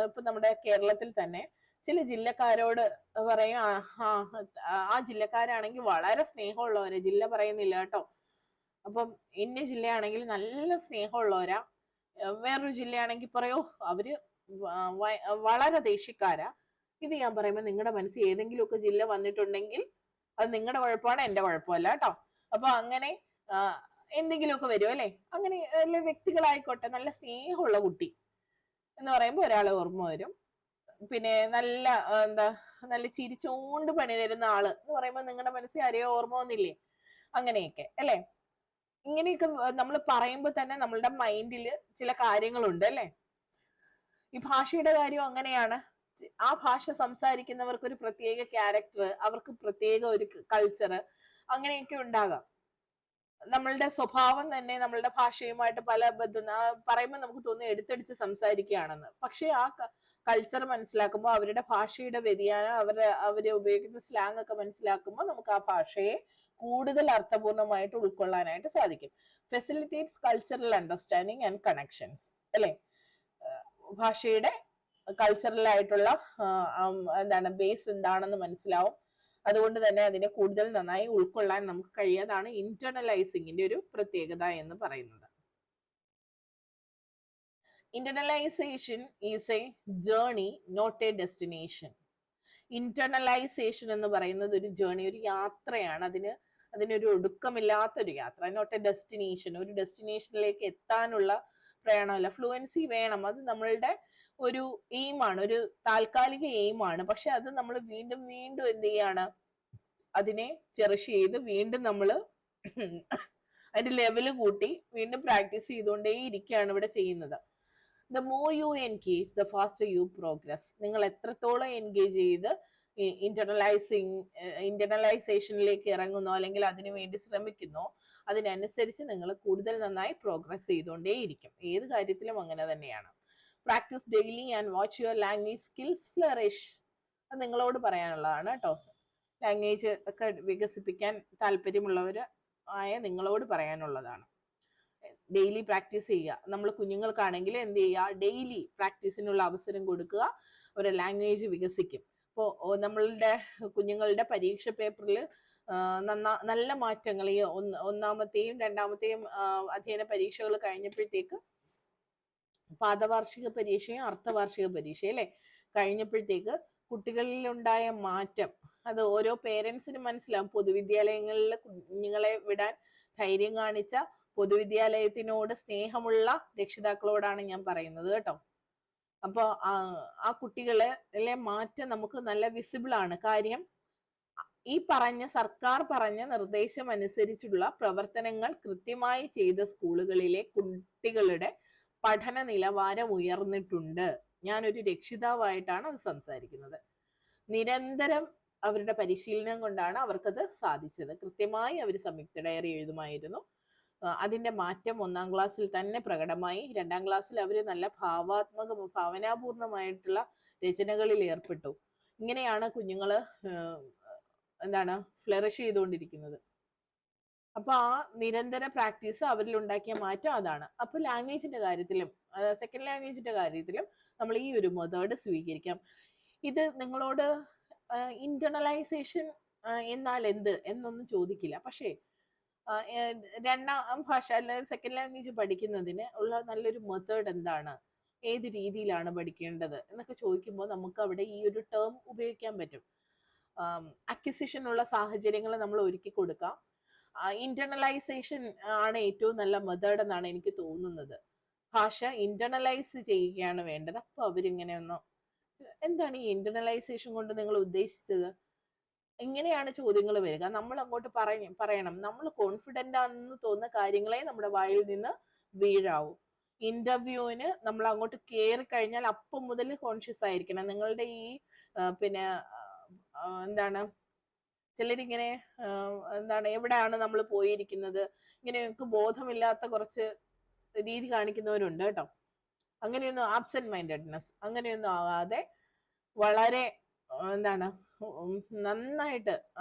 ഇപ്പൊ നമ്മുടെ കേരളത്തിൽ തന്നെ ചില ജില്ലക്കാരോട് പറയും, ആ ജില്ലക്കാരാണെങ്കിൽ വളരെ സ്നേഹമുള്ളവരെ, ജില്ല പറയുന്നില്ല കേട്ടോ, അപ്പം ഇന്ന ജില്ലയാണെങ്കിൽ നല്ല സ്നേഹമുള്ളവരാ, വേറൊരു ജില്ലയാണെങ്കിൽ പറയോ അവര് വളരെ ദേഷ്യക്കാരാ. ഇത് ഞാൻ പറയുമ്പോൾ നിങ്ങളുടെ മനസ്സിൽ ഏതെങ്കിലുമൊക്കെ ജില്ല വന്നിട്ടുണ്ടെങ്കിൽ അത് നിങ്ങളുടെ കുഴപ്പമാണ്, എന്റെ കുഴപ്പമല്ല കേട്ടോ. അപ്പൊ അങ്ങനെ എന്തെങ്കിലുമൊക്കെ വരും അല്ലെ. അങ്ങനെ വ്യക്തികളായിക്കോട്ടെ, നല്ല സ്നേഹമുള്ള കുട്ടി എന്ന് പറയുമ്പോൾ ഒരാളെ ഓർമ്മ വരും. പിന്നെ നല്ല എന്താ നല്ല ചിരിച്ചോണ്ട് പണി തരുന്ന ആള് എന്ന് പറയുമ്പോൾ നിങ്ങളുടെ മനസ്സിൽ ആരെയോ ഓർമ്മ വന്നില്ലേ? അങ്ങനെയൊക്കെ അല്ലെ? ഇങ്ങനെയൊക്കെ നമ്മൾ പറയുമ്പോൾ തന്നെ നമ്മളുടെ മൈൻഡിൽ ചില കാര്യങ്ങളുണ്ട് അല്ലെ? ഈ ഭാഷയുടെ കാര്യം അങ്ങനെയാണ്. ആ ഭാഷ സംസാരിക്കുന്നവർക്ക് ഒരു പ്രത്യേക ക്യാരക്ടർ, അവർക്ക് പ്രത്യേക ഒരു കൾച്ചർ അങ്ങനെയൊക്കെ ഉണ്ടാകാം. നമ്മളുടെ സ്വഭാവം തന്നെ നമ്മളുടെ ഭാഷയുമായിട്ട് പല പറയുമ്പോൾ നമുക്ക് തോന്നുന്നു എടുത്തടിച്ച് സംസാരിക്കുകയാണെന്ന്. പക്ഷെ ആ കൾച്ചർ മനസ്സിലാക്കുമ്പോൾ, അവരുടെ ഭാഷയുടെ വ്യതിയാനം, അവര് ഉപയോഗിക്കുന്ന സ്ലാങ് ഒക്കെ മനസ്സിലാക്കുമ്പോൾ നമുക്ക് ആ ഭാഷയെ കൂടുതൽ അർത്ഥപൂർണമായിട്ട് ഉൾക്കൊള്ളാനായിട്ട് സാധിക്കും. Facilitates cultural understanding and connections അല്ലെ? ഭാഷയുടെ കൾച്ചറൽ ആയിട്ടുള്ള എന്താണ് ബേസ് എന്താണെന്ന് മനസ്സിലാവും. അതുകൊണ്ട് തന്നെ അതിനെ കൂടുതൽ നന്നായി ഉൾക്കൊള്ളാൻ നമുക്ക് കഴിയാതാണ് ഇന്റർണലൈസിങ്ങിന്റെ ഒരു പ്രത്യേകത എന്ന് പറയുന്നത്. Internalisation is a journey, not a destination. Internalisation എന്ന് പറയുന്നത് ഒരു ജേർണി, ഒരു യാത്രയാണ്. അതിനൊരു ഒടുക്കമില്ലാത്തൊരു യാത്ര. നോട്ട് എ ഡെസ്റ്റിനേഷൻ, ഒരു ഡെസ്റ്റിനേഷനിലേക്ക് എത്താനുള്ള പ്രയാണമല്ല. ഫ്ലുവൻസി വേണം, അത് നമ്മളുടെ ഒരു എയിമാണ്, ഒരു താൽക്കാലിക എയിമാണ്. പക്ഷെ അത് നമ്മൾ വീണ്ടും വീണ്ടും എന്ത് ചെയ്യാണ്, അതിനെ ചെറിഷ് ചെയ്ത് വീണ്ടും നമ്മൾ അതിന്റെ ലെവല് കൂട്ടി വീണ്ടും പ്രാക്ടീസ് ചെയ്തുകൊണ്ടേ ഇരിക്കുകയാണ് ഇവിടെ ചെയ്യുന്നത്. The more you engage the faster you progress. നിങ്ങൾ എത്രത്തോളം എൻഗേജ് ചെയ്ത് ഇന്റർണലൈസേഷനിലേക്ക് ഇറങ്ങുന്നോ അല്ലെങ്കിൽ അതിനു വേണ്ടി ശ്രമിക്കുന്നോ അതിനനുസരിച്ച് നിങ്ങൾ കൂടുതൽ നന്നായി പ്രോഗ്രസ് ചെയ്തുകൊണ്ടേയിരിക്കും. ഏത് കാര്യത്തിലും അങ്ങനെ തന്നെയാണ്. Practice daily and watch your language skills flourish. അത് നിങ്ങളോട് പറയാനുള്ളതാണ് കേട്ടോ. ലാംഗ്വേജ് ഒക്കെ വികസിപ്പിക്കാൻ താല്പര്യമുള്ളവർ ആയ നിങ്ങളോട് പറയാനുള്ളതാണ്. ഡെയിലി പ്രാക്ടീസ് ചെയ്യുക. നമ്മൾ കുഞ്ഞുങ്ങൾക്കാണെങ്കിൽ എന്ത് ചെയ്യുക, ഡെയിലി പ്രാക്ടീസിനുള്ള അവസരം കൊടുക്കുക, അവരുടെ ലാംഗ്വേജ് വികസിക്കും. ഇപ്പോൾ നമ്മളുടെ കുഞ്ഞുങ്ങളുടെ പരീക്ഷ പേപ്പറിൽ നല്ല മാറ്റങ്ങൾ ഈ ഒന്നാമത്തെയും രണ്ടാമത്തെയും അധ്യയന പരീക്ഷകൾ കഴിഞ്ഞപ്പോഴത്തേക്ക്, പാദവാർഷിക പരീക്ഷയും അർദ്ധവാർഷിക പരീക്ഷയും അല്ലെ കഴിഞ്ഞപ്പോഴത്തേക്ക് കുട്ടികളിൽ ഉണ്ടായ മാറ്റം അത് ഓരോ പേരൻസിനും മനസ്സിലാവും. പൊതുവിദ്യാലയങ്ങളിൽ കുഞ്ഞുങ്ങളെ വിടാൻ ധൈര്യം കാണിച്ച പൊതുവിദ്യാലയത്തിനോട് സ്നേഹമുള്ള രക്ഷിതാക്കളോടാണ് ഞാൻ പറയുന്നത് കേട്ടോ. അപ്പോൾ ആ കുട്ടികളെ മാറ്റം നമുക്ക് നല്ല വിസിബിൾ ആണ്. കാര്യം ഈ സർക്കാർ പറഞ്ഞ നിർദ്ദേശം അനുസരിച്ചുള്ള പ്രവർത്തനങ്ങൾ കൃത്യമായി ചെയ്ത സ്കൂളുകളിലെ കുട്ടികളുടെ പഠന നിലവാരം ഉയർന്നിട്ടുണ്ട്. ഞാനൊരു രക്ഷിതാവായിട്ടാണ് അത് സംസാരിക്കുന്നത്. നിരന്തരം അവരുടെ പരിശീലനം കൊണ്ടാണ് അവർക്കത് സാധിച്ചത്. കൃത്യമായി അവർ സംയുക്ത ഡയറി എഴുതുമായിരുന്നു. അതിന്റെ മാറ്റം 1-ാം ക്ലാസ്സിൽ തന്നെ പ്രകടമായി. 2-ാം ക്ലാസ്സിൽ അവർ നല്ല ഭാവനാപൂർണമായിട്ടുള്ള രചനകളിൽ ഏർപ്പെട്ടു. ഇങ്ങനെയാണ് കുഞ്ഞുങ്ങള് ഫ്ലറിഷ് ചെയ്തുകൊണ്ടിരിക്കുന്നത്. അപ്പൊ ആ നിരന്തര പ്രാക്ടീസ് അവരിൽ ഉണ്ടാക്കിയ മാറ്റം അതാണ്. അപ്പൊ ലാംഗ്വേജിന്റെ കാര്യത്തിലും സെക്കൻഡ് ലാംഗ്വേജിന്റെ കാര്യത്തിലും നമ്മൾ ഈ ഒരു മെത്തേഡ് സ്വീകരിക്കാം. ഇത് നിങ്ങളോട് ഇന്റർണലൈസേഷൻ എന്നാൽ എന്ത് എന്നൊന്നും ചോദിക്കില്ല. പക്ഷേ രണ്ടാം ഭാഷ അല്ലെങ്കിൽ സെക്കൻഡ് ലാംഗ്വേജ് പഠിക്കുന്നതിന് ഉള്ള നല്ലൊരു മെത്തേഡ് എന്താണ്, ഏത് രീതിയിലാണ് പഠിക്കേണ്ടത് എന്നൊക്കെ ചോദിക്കുമ്പോൾ നമുക്ക് അവിടെ ഈ ഒരു ടേം ഉപയോഗിക്കാൻ പറ്റും. അക്വിസിഷൻ ഉള്ള സാഹചര്യങ്ങൾ നമ്മൾ ഒരുക്കി കൊടുക്കാം. ഇന്റർണലൈസേഷൻ ആണ് ഏറ്റവും നല്ല മെത്തേഡ് എന്നാണ് എനിക്ക് തോന്നുന്നത്. ഭാഷ ഇന്റർണലൈസ് ചെയ്യുകയാണ് വേണ്ടത്. അപ്പൊ അവരിങ്ങനെ എന്താണ് ഈ ഇന്റർണലൈസേഷൻ കൊണ്ട് നിങ്ങൾ ഉദ്ദേശിച്ചത്, ഇങ്ങനെയാണ് ചോദ്യങ്ങൾ വരിക. നമ്മൾ അങ്ങോട്ട് പറയണം, നമ്മൾ കോൺഫിഡന്റ് ആണെന്ന് തോന്നുന്ന കാര്യങ്ങളെ നമ്മുടെ വായിൽ നിന്ന് വീഴാവൂ. ഇന്റർവ്യൂവിന് നമ്മൾ അങ്ങോട്ട് കയറി കഴിഞ്ഞാൽ അപ്പം മുതൽ കോൺഷ്യസ് ആയിരിക്കണം. നിങ്ങളുടെ ഈ ചിലരിങ്ങനെ എവിടെയാണ് നമ്മൾ പോയിരിക്കുന്നത്, ഇങ്ങനെയൊക്കെ ബോധമില്ലാത്ത കുറച്ച് രീതി കാണിക്കുന്നവരുണ്ട് കേട്ടോ. അങ്ങനെയൊന്നും ആബ്സെന്റ് മൈൻഡഡ്നെസ് അങ്ങനെയൊന്നും ആവാതെ വളരെ നന്നായിട്ട്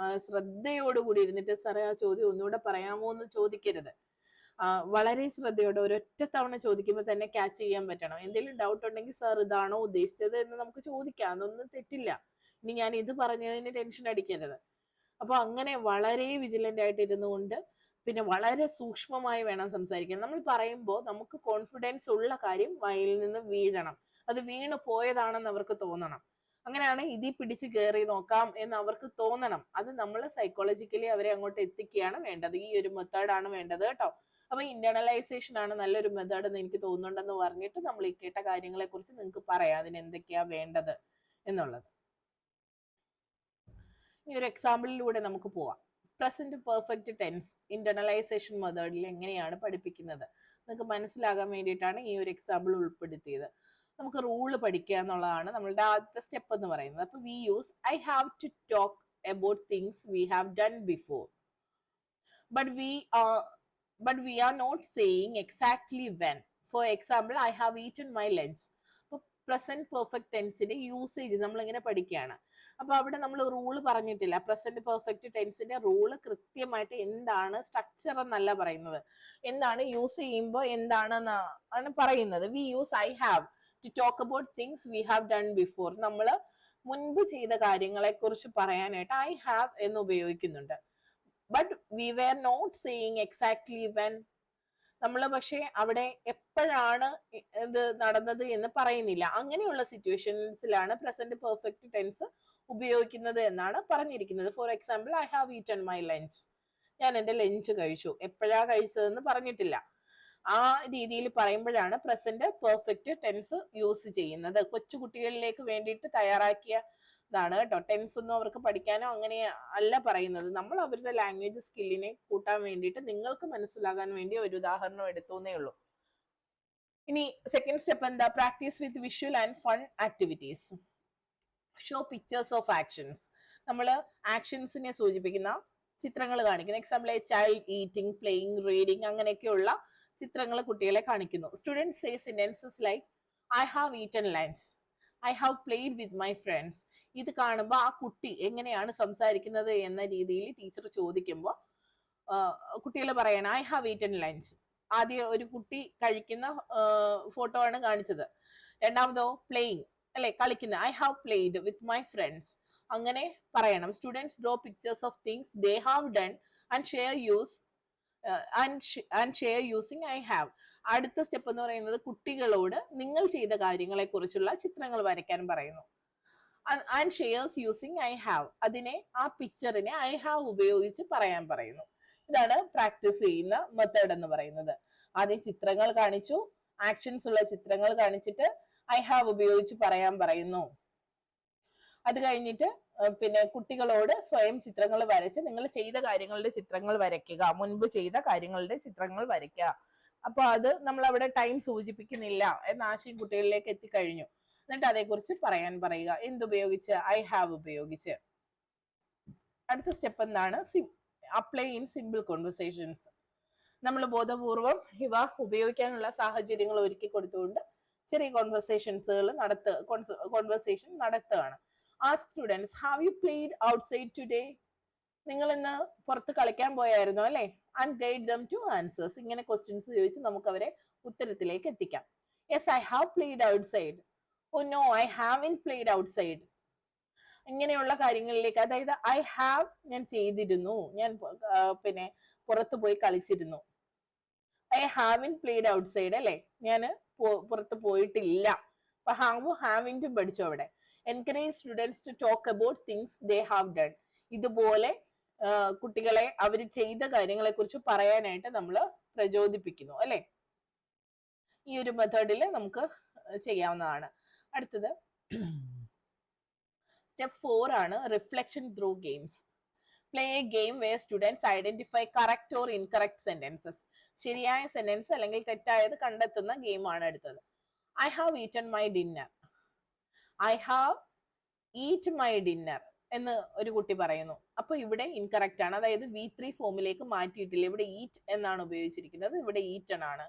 ശ്രദ്ധയോടുകൂടി ഇരുന്നിട്ട് സാറേ ആ ചോദ്യം ഒന്നുകൂടെ പറയാമോ എന്ന് ചോദിക്കരുത്. വളരെ ശ്രദ്ധയോടെ ഒരൊറ്റ തവണ ചോദിക്കുമ്പോൾ തന്നെ ക്യാച്ച് ചെയ്യാൻ പറ്റണം. എന്തെങ്കിലും ഡൗട്ട് ഉണ്ടെങ്കിൽ സാർ ഇതാണോ ഉദ്ദേശിച്ചത് എന്ന് നമുക്ക് ചോദിക്കാം, അതൊന്നും തെറ്റില്ല. ഇനി ഞാൻ ഇത് പറഞ്ഞതിന് ടെൻഷൻ അടിക്കരുത്. അപ്പൊ അങ്ങനെ വളരെ വിജിലന്റ് ആയിട്ട് ഇരുന്നുകൊണ്ട് പിന്നെ വളരെ സൂക്ഷ്മമായി വേണം സംസാരിക്കാൻ. നമ്മൾ പറയുമ്പോൾ നമുക്ക് കോൺഫിഡൻസ് ഉള്ള കാര്യം വായിൽ നിന്ന് വീഴണം. അത് വീണ് പോയതാണെന്ന് അവർക്ക് തോന്നണം. അങ്ങനെയാണ് ഇതിൽ പിടിച്ച് കയറി നോക്കാം എന്ന് അവർക്ക് തോന്നണം. അത് നമ്മൾ സൈക്കോളജിക്കലി അവരെ അങ്ങോട്ട് എത്തിക്കുകയാണ് വേണ്ടത്. ഈ ഒരു മെത്തേഡാണ് വേണ്ടത് കേട്ടോ. അപ്പൊ ഇന്റർണലൈസേഷൻ ആണ് നല്ലൊരു മെത്തേഡ് എന്ന് എനിക്ക് തോന്നുന്നുണ്ടെന്ന് പറഞ്ഞിട്ട് നമ്മൾ ഈ കേട്ട കാര്യങ്ങളെ കുറിച്ച് നിങ്ങൾക്ക് പറയാം, അതിന് എന്തൊക്കെയാ വേണ്ടത് എന്നുള്ളത്. ഈ ഒരു എക്സാമ്പിളിലൂടെ നമുക്ക് പോവാം. പ്രസന്റ് പെർഫെക്റ്റ് ടെൻസ് ഇന്റർണലൈസേഷൻ മെത്തേഡിൽ എങ്ങനെയാണ് പഠിപ്പിക്കുന്നത് നിങ്ങൾക്ക് മനസ്സിലാകാൻ വേണ്ടിയിട്ടാണ് ഈ ഒരു എക്സാമ്പിൾ ഉൾപ്പെടുത്തിയത്. നമുക്ക് റൂള് പഠിക്കുക എന്നുള്ളതാണ് നമ്മളുടെ ആദ്യത്തെ സ്റ്റെപ്പ് എന്ന് പറയുന്നത്. അപ്പൊ we use I have to talk about things we have done before, but we are not saying exactly when. For example, I have eaten my lunch. Present perfect ടെൻസിന്റെ യൂസേജ് നമ്മൾ ഇങ്ങനെ പഠിക്കുകയാണ്. അപ്പൊ അവിടെ നമ്മൾ റൂള് പറഞ്ഞിട്ടില്ല. പ്രസന്റ് പെർഫെക്റ്റ് ടെൻസിന്റെ റൂള് കൃത്യമായിട്ട് എന്താണ് സ്ട്രക്ചർ എന്നല്ല പറയുന്നത്, എന്താണ് യൂസ് ചെയ്യുമ്പോൾ എന്താണെന്നാണ് പറയുന്നത്. We use I have to talk about things we have done before. നമ്മൾ മുൻപ് ചെയ്ത കാര്യങ്ങളെ കുറിച്ച് പറയാനായിട്ട് ഐ ഹാവ് എന്ന് ഉപയോഗിക്കുന്നുണ്ട്. But we were not saying exactly when. നമ്മൾ പക്ഷെ അവിടെ എപ്പോഴാണ് ഇത് നടന്നത് എന്ന് പറയുന്നില്ല. അങ്ങനെയുള്ള സിറ്റുവേഷൻസിലാണ് പ്രസന്റ് പെർഫെക്റ്റ് ടെൻസ് ഉപയോഗിക്കുന്നത് എന്നാണ് പറഞ്ഞിരിക്കുന്നത്. For example, I have eaten my lunch. ഞാൻ എൻ്റെ ലഞ്ച് കഴിച്ചു. എപ്പോഴാ കഴിച്ചതെന്ന് പറഞ്ഞിട്ടില്ല. ആ രീതിയിൽ പറയുമ്പോഴാണ് പ്രസന്റ് പെർഫെക്റ്റ് ടെൻസ് യൂസ് ചെയ്യുന്നത്. കൊച്ചുകുട്ടികളിലേക്ക് വേണ്ടിയിട്ട് തയ്യാറാക്കിയ ഇതാണ് കേട്ടോ. ടെൻസ് ഒന്നും അവർക്ക് പഠിക്കാനോ അങ്ങനെ അല്ല പറയുന്നത്. നമ്മൾ അവരുടെ ലാംഗ്വേജ് സ്കില്ലിനെ കൂട്ടാൻ വേണ്ടിയിട്ട് നിങ്ങൾക്ക് മനസ്സിലാകാൻ വേണ്ടി ഒരു ഉദാഹരണം എടുത്തുന്നേ ഉള്ളൂ. ഇനി സെക്കൻഡ് സ്റ്റെപ്പ് എന്താ? Practice with visual and fun activities. Show pictures of actions. നമ്മൾ ആക്ഷൻസിനെ സൂചിപ്പിക്കുന്ന ചിത്രങ്ങൾ കാണിക്കുന്നു. Example, A child eating, playing, reading, അങ്ങനെയൊക്കെയുള്ള ചിത്രങ്ങൾ കുട്ടികളെ കാണിക്കുന്നു. Student say sentences like I have eaten lunch, I have played with my friends. ഇത് കാണുമ്പോൾ ആ കുട്ടി എങ്ങനെയാണ് സംസാരിക്കുന്നത് എന്ന രീതിയിൽ ടീച്ചർ ചോദിക്കുമ്പോൾ കുട്ടികൾ പറയണം ഐ ഹാവ് ഈറ്റൻ ലഞ്ച്. ആദ്യം ഒരു കുട്ടി കഴിക്കുന്ന ഫോട്ടോ ആണ് കാണിച്ചത്. രണ്ടാമതോ പ്ലേയിങ് അല്ലെ, കളിക്കുന്ന, I have played with my friends. അങ്ങനെ പറയണം. Students draw pictures of things they have done and share using I have. അടുത്ത സ്റ്റെപ്പ് എന്ന് പറയുന്നത് കുട്ടികളോട് നിങ്ങൾ ചെയ്ത കാര്യങ്ങളെ കുറിച്ചുള്ള ചിത്രങ്ങൾ വരയ്ക്കാൻ പറയുന്നു. And shares using I have. അതിനെ, ആ പിക്ചറിനെ ഐ ഹാവ് ഉപയോഗിച്ച് പറയാൻ പറയുന്നു. ഇതാണ് പ്രാക്ടീസ് ചെയ്യുന്ന മെത്തേഡ് എന്ന് പറയുന്നത്. ആദ്യം ചിത്രങ്ങൾ കാണിച്ചു, ആക്ഷൻസ് ഉള്ള ചിത്രങ്ങൾ കാണിച്ചിട്ട് ഐ ഹാവ് ഉപയോഗിച്ച് പറയാൻ പറയുന്നു. അത് കഴിഞ്ഞിട്ട് പിന്നെ കുട്ടികളോട് സ്വയം ചിത്രങ്ങൾ വരച്ച് നിങ്ങൾ ചെയ്ത കാര്യങ്ങളുടെ ചിത്രങ്ങൾ വരയ്ക്കുക, മുൻപ് ചെയ്ത കാര്യങ്ങളുടെ ചിത്രങ്ങൾ വരയ്ക്കുക. അപ്പൊ അത് നമ്മൾ അവിടെ ടൈം സൂചിപ്പിക്കുന്നില്ല എന്ന ആശയം കുട്ടികളിലേക്ക് എത്തിക്കഴിഞ്ഞു. എന്നിട്ട് അതേക്കുറിച്ച് പറയാൻ പറയുക. എന്തുപയോഗിച്ച്? ഐ ഹാവ് ഉപയോഗിച്ച്. അടുത്ത സ്റ്റെപ്പ് എന്താണ്? Apply in simple conversations. നമ്മൾ ബോധപൂർവം ഇവ ഉപയോഗിക്കാനുള്ള സാഹചര്യങ്ങൾ ഒരുക്കി കൊടുത്തുകൊണ്ട് ചെറിയ കോൺവെർസേഷൻ നടത്തുകയാണ്. Ask students, have you played outside today? നിങ്ങൾ ഇന്ന് പുറത്ത് കളിക്കാൻ പോയായിരുന്നോ അല്ലെ? And guide them to answers. ഇങ്ങനെ ക്വസ്റ്റ്യൻസ് ചോദിച്ച് നമുക്ക് അവരെ ഉത്തരത്തിലേക്ക് എത്തിക്കാം. Yes, I have played outside. Oh no, I haven't played outside. ഇങ്ങനെയുള്ള കാര്യങ്ങളിലേക്ക്, അതായത് ഐ ഹാവ് ഞാൻ ചെയ്തിരുന്നു, ഞാൻ പിന്നെ പുറത്തു പോയി കളിച്ചിരുന്നു. ഐ ഹാവൻറ്റ് പ്ലേഡ് ഔട്ട്സൈഡ് അല്ലെ, ഞാൻ പുറത്ത് പോയിട്ടില്ല. അപ്പൊ ഹാവിൻറ്റും പഠിച്ചു അവിടെ. Encourage students to talk about things they have done. ഇതുപോലെ കുട്ടികളെ അവർ ചെയ്ത കാര്യങ്ങളെ കുറിച്ച് പറയാനായിട്ട് നമ്മൾ പ്രചോദിപ്പിക്കുന്നു അല്ലെ. ഈ ഒരു മെത്തേഡിൽ നമുക്ക് ചെയ്യാവുന്നതാണ്. അടുത്തത് സ്റ്റെപ്പ് 4 ആണ് reflection through games. Play a game where students identify correct or incorrect sentences. ശരിയായ സെന്റൻസ് അല്ലെങ്കിൽ തെറ്റായത് കണ്ടെത്തുന്ന ഗെയിമാണ് അടുത്തത്. I have eaten my dinner. I have eat my dinner എന്ന് ഒരു കുട്ടി പറയുന്നു. അപ്പൊ ഇവിടെ ഇൻകറക്റ്റ് ആണ്, അതായത് V3 ഫോമിലേക്ക് മാറ്റിയിട്ടില്ല. ഇവിടെ ഈറ്റ് എന്നാണ് ഉപയോഗിച്ചിരിക്കുന്നത്, ഇവിടെ ഈറ്റൺ ആണ്.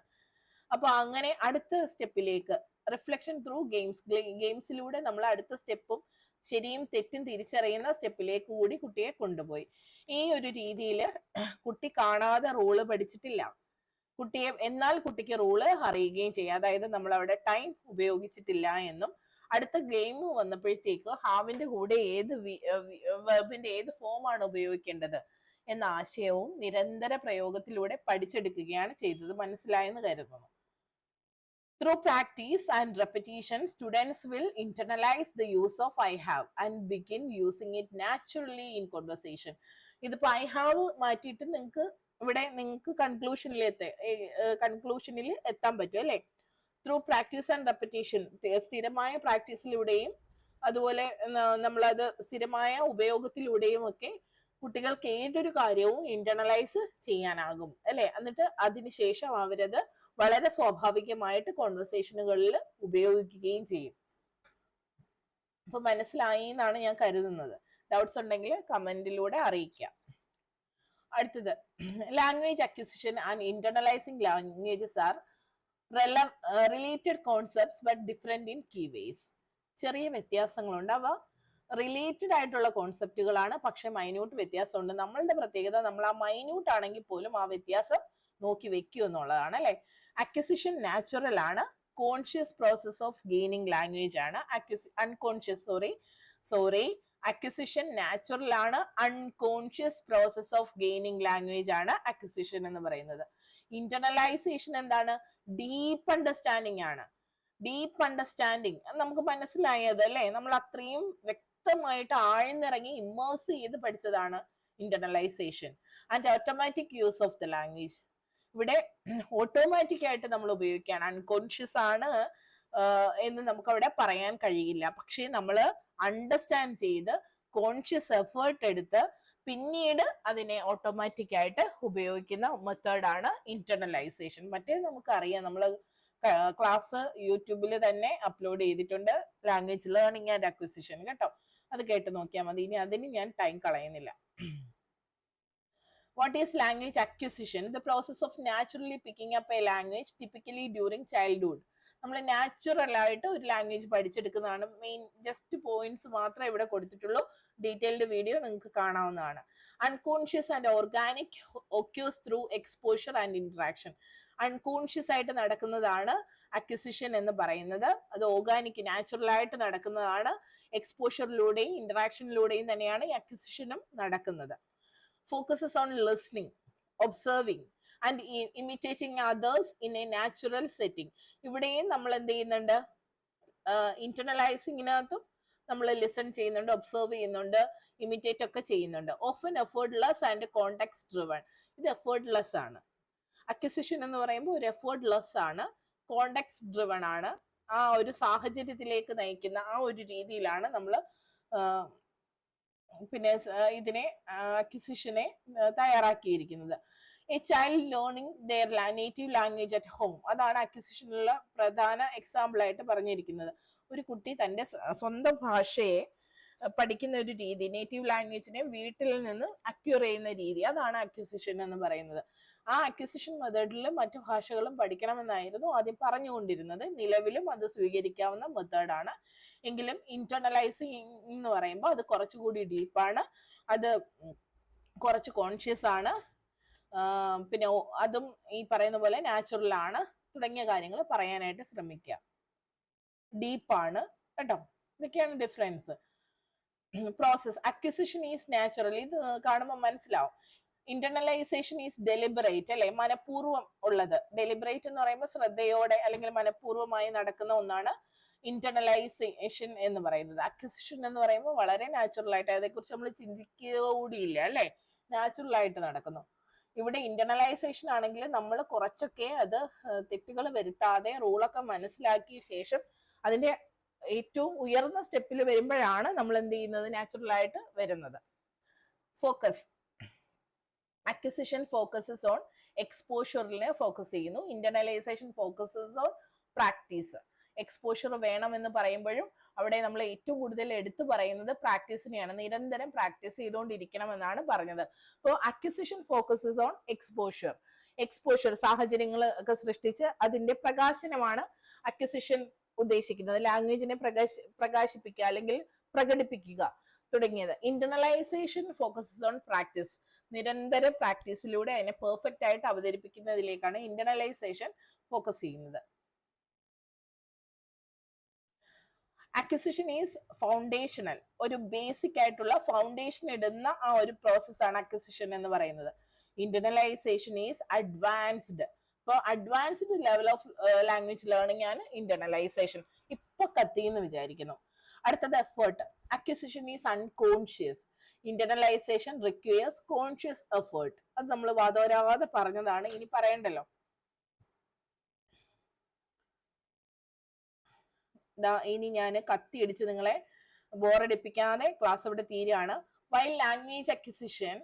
അപ്പൊ അങ്ങനെ അടുത്ത സ്റ്റെപ്പിലേക്ക് റിഫ്ലക്ഷൻ ത്രൂ ഗെയിംസിലൂടെ നമ്മൾ അടുത്ത സ്റ്റെപ്പും ശരിയും തെറ്റും തിരിച്ചറിയുന്ന സ്റ്റെപ്പിലേക്ക് കൂടി കുട്ടിയെ കൊണ്ടുപോയി. ഈ ഒരു രീതിയിൽ കുട്ടി കാണാതെ റൂള് പഠിച്ചിട്ടില്ല, എന്നാൽ കുട്ടിക്ക് റൂള് അറിയുകയും ചെയ്യാം. അതായത് നമ്മൾ അവിടെ ടൈം ഉപയോഗിച്ചിട്ടില്ല എന്നും അടുത്ത ഗെയിം വന്നപ്പോഴത്തേക്ക് ഹാവിന്റെ കൂടെ വെർബിന്റെ ഏത് ഫോമാണ് ഉപയോഗിക്കേണ്ടത് എന്ന ആശയവും നിരന്തര പ്രയോഗത്തിലൂടെ പഠിച്ചെടുക്കുകയാണ് ചെയ്തത്. മനസ്സിലായെന്ന് കരുതുന്നു. Through practice and repetition, students will internalize the use of I have and begin using it naturally in conversation. ഇതിപ്പോ I have മാറ്റിയിട്ട് നിങ്ങൾക്ക് കൺക്ലൂഷനിൽ എത്താൻ പറ്റും അല്ലെ. ത്രൂ പ്രാക്ടീസ് ആൻഡ് റെപ്പറ്റീഷൻ, സ്ഥിരമായ പ്രാക്ടീസിലൂടെയും അതുപോലെ നമ്മളത് സ്ഥിരമായ ഉപയോഗത്തിലൂടെയും ഒക്കെ കുട്ടികൾക്ക് ഏതൊരു കാര്യവും ഇന്റർണലൈസ് ചെയ്യാനാകും അല്ലെ. എന്നിട്ട് അതിനുശേഷം അവരത് വളരെ സ്വാഭാവികമായിട്ട് കോൺവെർസേഷനുകളിൽ ഉപയോഗിക്കുകയും ചെയ്യും. അപ്പൊ മനസ്സിലായി എന്നാണ് ഞാൻ കരുതുന്നത്. ഡൗട്ട്സ് ഉണ്ടെങ്കിൽ കമന്റിലൂടെ അറിയിക്കാം. അടുത്തത്, language acquisition and internalising languages are related concepts but different in key ways. ചെറിയ വ്യത്യാസങ്ങളുണ്ട്. അവ റിലേറ്റഡ് ആയിട്ടുള്ള കോൺസെപ്റ്റുകളാണ്, പക്ഷെ മൈന്യൂട്ട് വ്യത്യാസമുണ്ട്. നമ്മളുടെ പ്രത്യേകത നമ്മൾ ആ മൈന്യൂട്ട് ആണെങ്കിൽ പോലും ആ വ്യത്യാസം നോക്കി വെക്കൂ എന്നുള്ളതാണ് അല്ലെ. അക്വിസിഷൻ നാച്ചുറൽ ആണ്, conscious process of gaining language ആണ്. അൺകോൺഷ്യസ് സോറി അക്വിസിഷൻ നാച്ചുറൽ ആണ്, unconscious process of gaining language ആണ് അക്വിസിഷൻ എന്ന് പറയുന്നത്. ഇന്റർണലൈസേഷൻ എന്താണ്? ഡീപ്പ് അണ്ടർസ്റ്റാൻഡിങ് ആണ്. ഡീപ്പ് അണ്ടർസ്റ്റാൻഡിങ് നമുക്ക് മനസ്സിലായത് അല്ലെ, നമ്മൾ അത്രയും വ്യക്തമായിട്ട് ആഴ്ന്നിറങ്ങി ഇമ്മേഴ്സ് ചെയ്ത് പഠിച്ചതാണ് internalisation. And automatic use of the language. ഇവിടെ ഓട്ടോമാറ്റിക് ആയിട്ട് നമ്മൾ ഉപയോഗിക്കുകയാണ്. അൺകോൺഷ്യസ് ആണ് എന്ന് നമുക്ക് അവിടെ പറയാൻ കഴിയില്ല. പക്ഷെ നമ്മൾ അണ്ടർസ്റ്റാൻഡ് ചെയ്ത് കോൺഷ്യസ് എഫേർട്ട് എടുത്ത് പിന്നീട് അതിനെ ഓട്ടോമാറ്റിക് ആയിട്ട് ഉപയോഗിക്കുന്ന മെത്തേഡാണ് ഇന്റർണലൈസേഷൻ. മറ്റേ നമുക്കറിയാം, നമ്മൾ ക്ലാസ് യൂട്യൂബിൽ തന്നെ അപ്ലോഡ് ചെയ്തിട്ടുണ്ട്, ലാംഗ്വേജ് ലേണിംഗ് ആൻഡ് അക്വിസിഷൻ കേട്ടോ. അത് കേട്ട് നോക്കിയാൽ മതി. ഇനി അതിന് ഞാൻ ടൈം കളയുന്നില്ല. What is language acquisition? The process of naturally picking up a language, typically during childhood. നമ്മൾ നാച്ചുറൽ ആയിട്ട് ഒരു ലാംഗ്വേജ് പഠിച്ചെടുക്കുന്നതാണ്. മെയിൻ ജസ്റ്റ് പോയിന്റ്സ് മാത്രമേ ഇവിടെ കൊടുത്തിട്ടുള്ളൂ. ഡീറ്റെയിൽഡ് വീഡിയോ നിങ്ങൾക്ക് കാണാവുന്നതാണ്. Unconscious and organic occurs through exposure and interaction. Unconscious ആയിട്ട് നടക്കുന്നതാണ് അക്വിസിഷൻ എന്ന് പറയുന്നത്. അത് ഓർഗാനിക് നാച്ചുറൽ ആയിട്ട് നടക്കുന്നതാണ്. എക്സ്പോഷറിലൂടെയും ഇന്ററാക്ഷനിലൂടെയും തന്നെയാണ് ഈ അക്വിസിഷനും നടക്കുന്നത്. Focuses on listening, observing and imitating others in a natural setting. ഇവിടെയും നമ്മൾ എന്ത് ചെയ്യുന്നുണ്ട്? ഇന്റർണലൈസിങ്ങിനകത്തും നമ്മൾ ലിസൺ ചെയ്യുന്നുണ്ട്, ഒബ്സർവ് ചെയ്യുന്നുണ്ട്, ഇമിറ്റേറ്റ് ഒക്കെ ചെയ്യുന്നുണ്ട്. Often effortless and context driven. ഇത് എഫേർട്ട്ലെസ് ആണ്. അക്വിസിഷൻ എന്ന് പറയുമ്പോൾ ഒരു എഫേർട്ട്ലെസ് ആണ്, കോണ്ടെക്സ്റ്റ് ഡ്രിവൺ ആണ്. ആ ഒരു സാഹചര്യത്തിലേക്ക് നയിക്കുന്ന ആ ഒരു രീതിയിലാണ് നമ്മൾ പിന്നെ ഇതിനെ അക്വിസിഷനെ തയ്യാറാക്കിയിരിക്കുന്നത്. A child learning their native language at home. അതാണ് അക്വിസിഷനുള്ള പ്രധാന എക്സാമ്പിൾ ആയിട്ട് പറഞ്ഞിരിക്കുന്നത്. ഒരു കുട്ടി തന്റെ സ്വന്തം ഭാഷയെ പഠിക്കുന്ന ഒരു രീതി, നേറ്റീവ് ലാംഗ്വേജിനെ വീട്ടിൽ നിന്ന് അക്വയർ ചെയ്യുന്ന രീതി, അതാണ് അക്വിസിഷൻ എന്ന് പറയുന്നത്. ആ അക്വിസിഷൻ മെത്തേഡിൽ മറ്റു ഭാഷകളും പഠിക്കണമെന്നായിരുന്നു ആദ്യം പറഞ്ഞുകൊണ്ടിരുന്നത്. നിലവിലും അത് സ്വീകരിക്കാവുന്ന മെത്തേഡാണ്. എങ്കിലും ഇന്റർണലൈസിങ് എന്ന് പറയുമ്പോൾ അത് കുറച്ചുകൂടി ഡീപ്പാണ്, അത് കുറച്ച് കോൺഷ്യസ് ആണ്, പിന്നെ അതും ഈ പറയുന്ന പോലെ നാച്ചുറൽ ആണ് തുടങ്ങിയ കാര്യങ്ങൾ പറയാനായിട്ട് ശ്രമിക്കുക. ഡീപ്പാണ് കേട്ടോ. ഇതൊക്കെയാണ് difference. Process acquisition is natural. ഇത് കാണുമ്പോൾ മനസ്സിലാവും. ഇന്റർണലൈസേഷൻ ഈസ് ഡെലിബറേറ്റ് അല്ലെ, മനഃപൂർവ്വം ഉള്ളത്. ഡെലിബറേറ്റ് എന്ന് പറയുമ്പോൾ ശ്രദ്ധയോടെ അല്ലെങ്കിൽ മനഃപൂർവ്വമായി നടക്കുന്ന ഒന്നാണ് ഇന്റർണലൈസേഷൻ എന്ന് പറയുന്നത്. അക്വിസിഷൻ എന്ന് പറയുമ്പോൾ വളരെ നാച്ചുറൽ ആയിട്ട്, അതേക്കുറിച്ച് നമ്മൾ ചിന്തിക്കുക കൂടിയില്ല അല്ലെ, നാച്ചുറൽ ആയിട്ട് നടക്കുന്നു. ഇവിടെ ഇന്റർണലൈസേഷൻ ആണെങ്കിൽ നമ്മൾ കുറച്ചൊക്കെ അത് തെറ്റുകൾ വരുത്താതെ റൂളൊക്കെ മനസ്സിലാക്കിയ ശേഷം അതിന്റെ ഏറ്റവും ഉയർന്ന സ്റ്റെപ്പിൽ വരുമ്പോഴാണ് നമ്മൾ എന്ത് ചെയ്യുന്നത്, നാച്ചുറൽ ആയിട്ട് വരുന്നത്. ഫോക്കസ് അക്വിസിഷൻ ഫോക്കസസ് ഓൺ എക്സ്പോഷറിനെ ഫോക്കസ് ചെയ്യുന്നു. Internalisation focuses on practice. Exposure വേണം എന്ന് പറയുമ്പോഴും അവിടെ നമ്മൾ ഏറ്റവും കൂടുതൽ എടുത്തു പറയുന്നത് പ്രാക്ടീസിനെയാണ്. നിരന്തരം പ്രാക്ടീസ് ചെയ്തുകൊണ്ടിരിക്കണം എന്നാണ് പറഞ്ഞത്. അപ്പോൾ acquisition focuses on exposure. Exposure സാഹചര്യങ്ങൾ ഒക്കെ സൃഷ്ടിച്ച് അതിന്റെ പ്രകാശനമാണ് അക്വിസിഷൻ ഉദ്ദേശിക്കുന്നത്. ലാംഗ്വേജിനെ പ്രകാശിപ്പിക്കുക അല്ലെങ്കിൽ പ്രകടിപ്പിക്കുക തുടങ്ങിയത്. Internalisation focuses on practice. നിരന്തര പ്രാക്ടീസിലൂടെ അതിനെ പെർഫെക്റ്റ് ആയിട്ട് അവതരിപ്പിക്കുന്നതിലേക്കാണ് ഇന്റർണലൈസേഷൻ ഫോക്കസ് ചെയ്യുന്നത്. Acquisition is foundational. ഒരു ബേസിക് ആയിട്ടുള്ള ഫൗണ്ടേഷൻ ഇടുന്ന ആ ഒരു പ്രോസസ്സാണ് അക്വിസിഷൻ എന്ന് പറയുന്നത്. Internalisation is advanced. ഇപ്പോൾ advanced level of language learning ആണ് ഇന്റർണലൈസേഷൻ. ഇപ്പൊ കത്തിന്ന് വിചാരിക്കുന്നു. അടുത്തത് effort. Acquisition is unconscious. Internalisation requires conscious effort. അത് നമ്മൾ വാദോരാതെ പറഞ്ഞതാണ്, ഇനി പറയണ്ടല്ലോ. ഇനി ഞാൻ കത്തി അടിച്ച് നിങ്ങളെ ബോറടിപ്പിക്കാതെ ക്ലാസ് ഇവിടെ തീരുകയാണ്. While language acquisition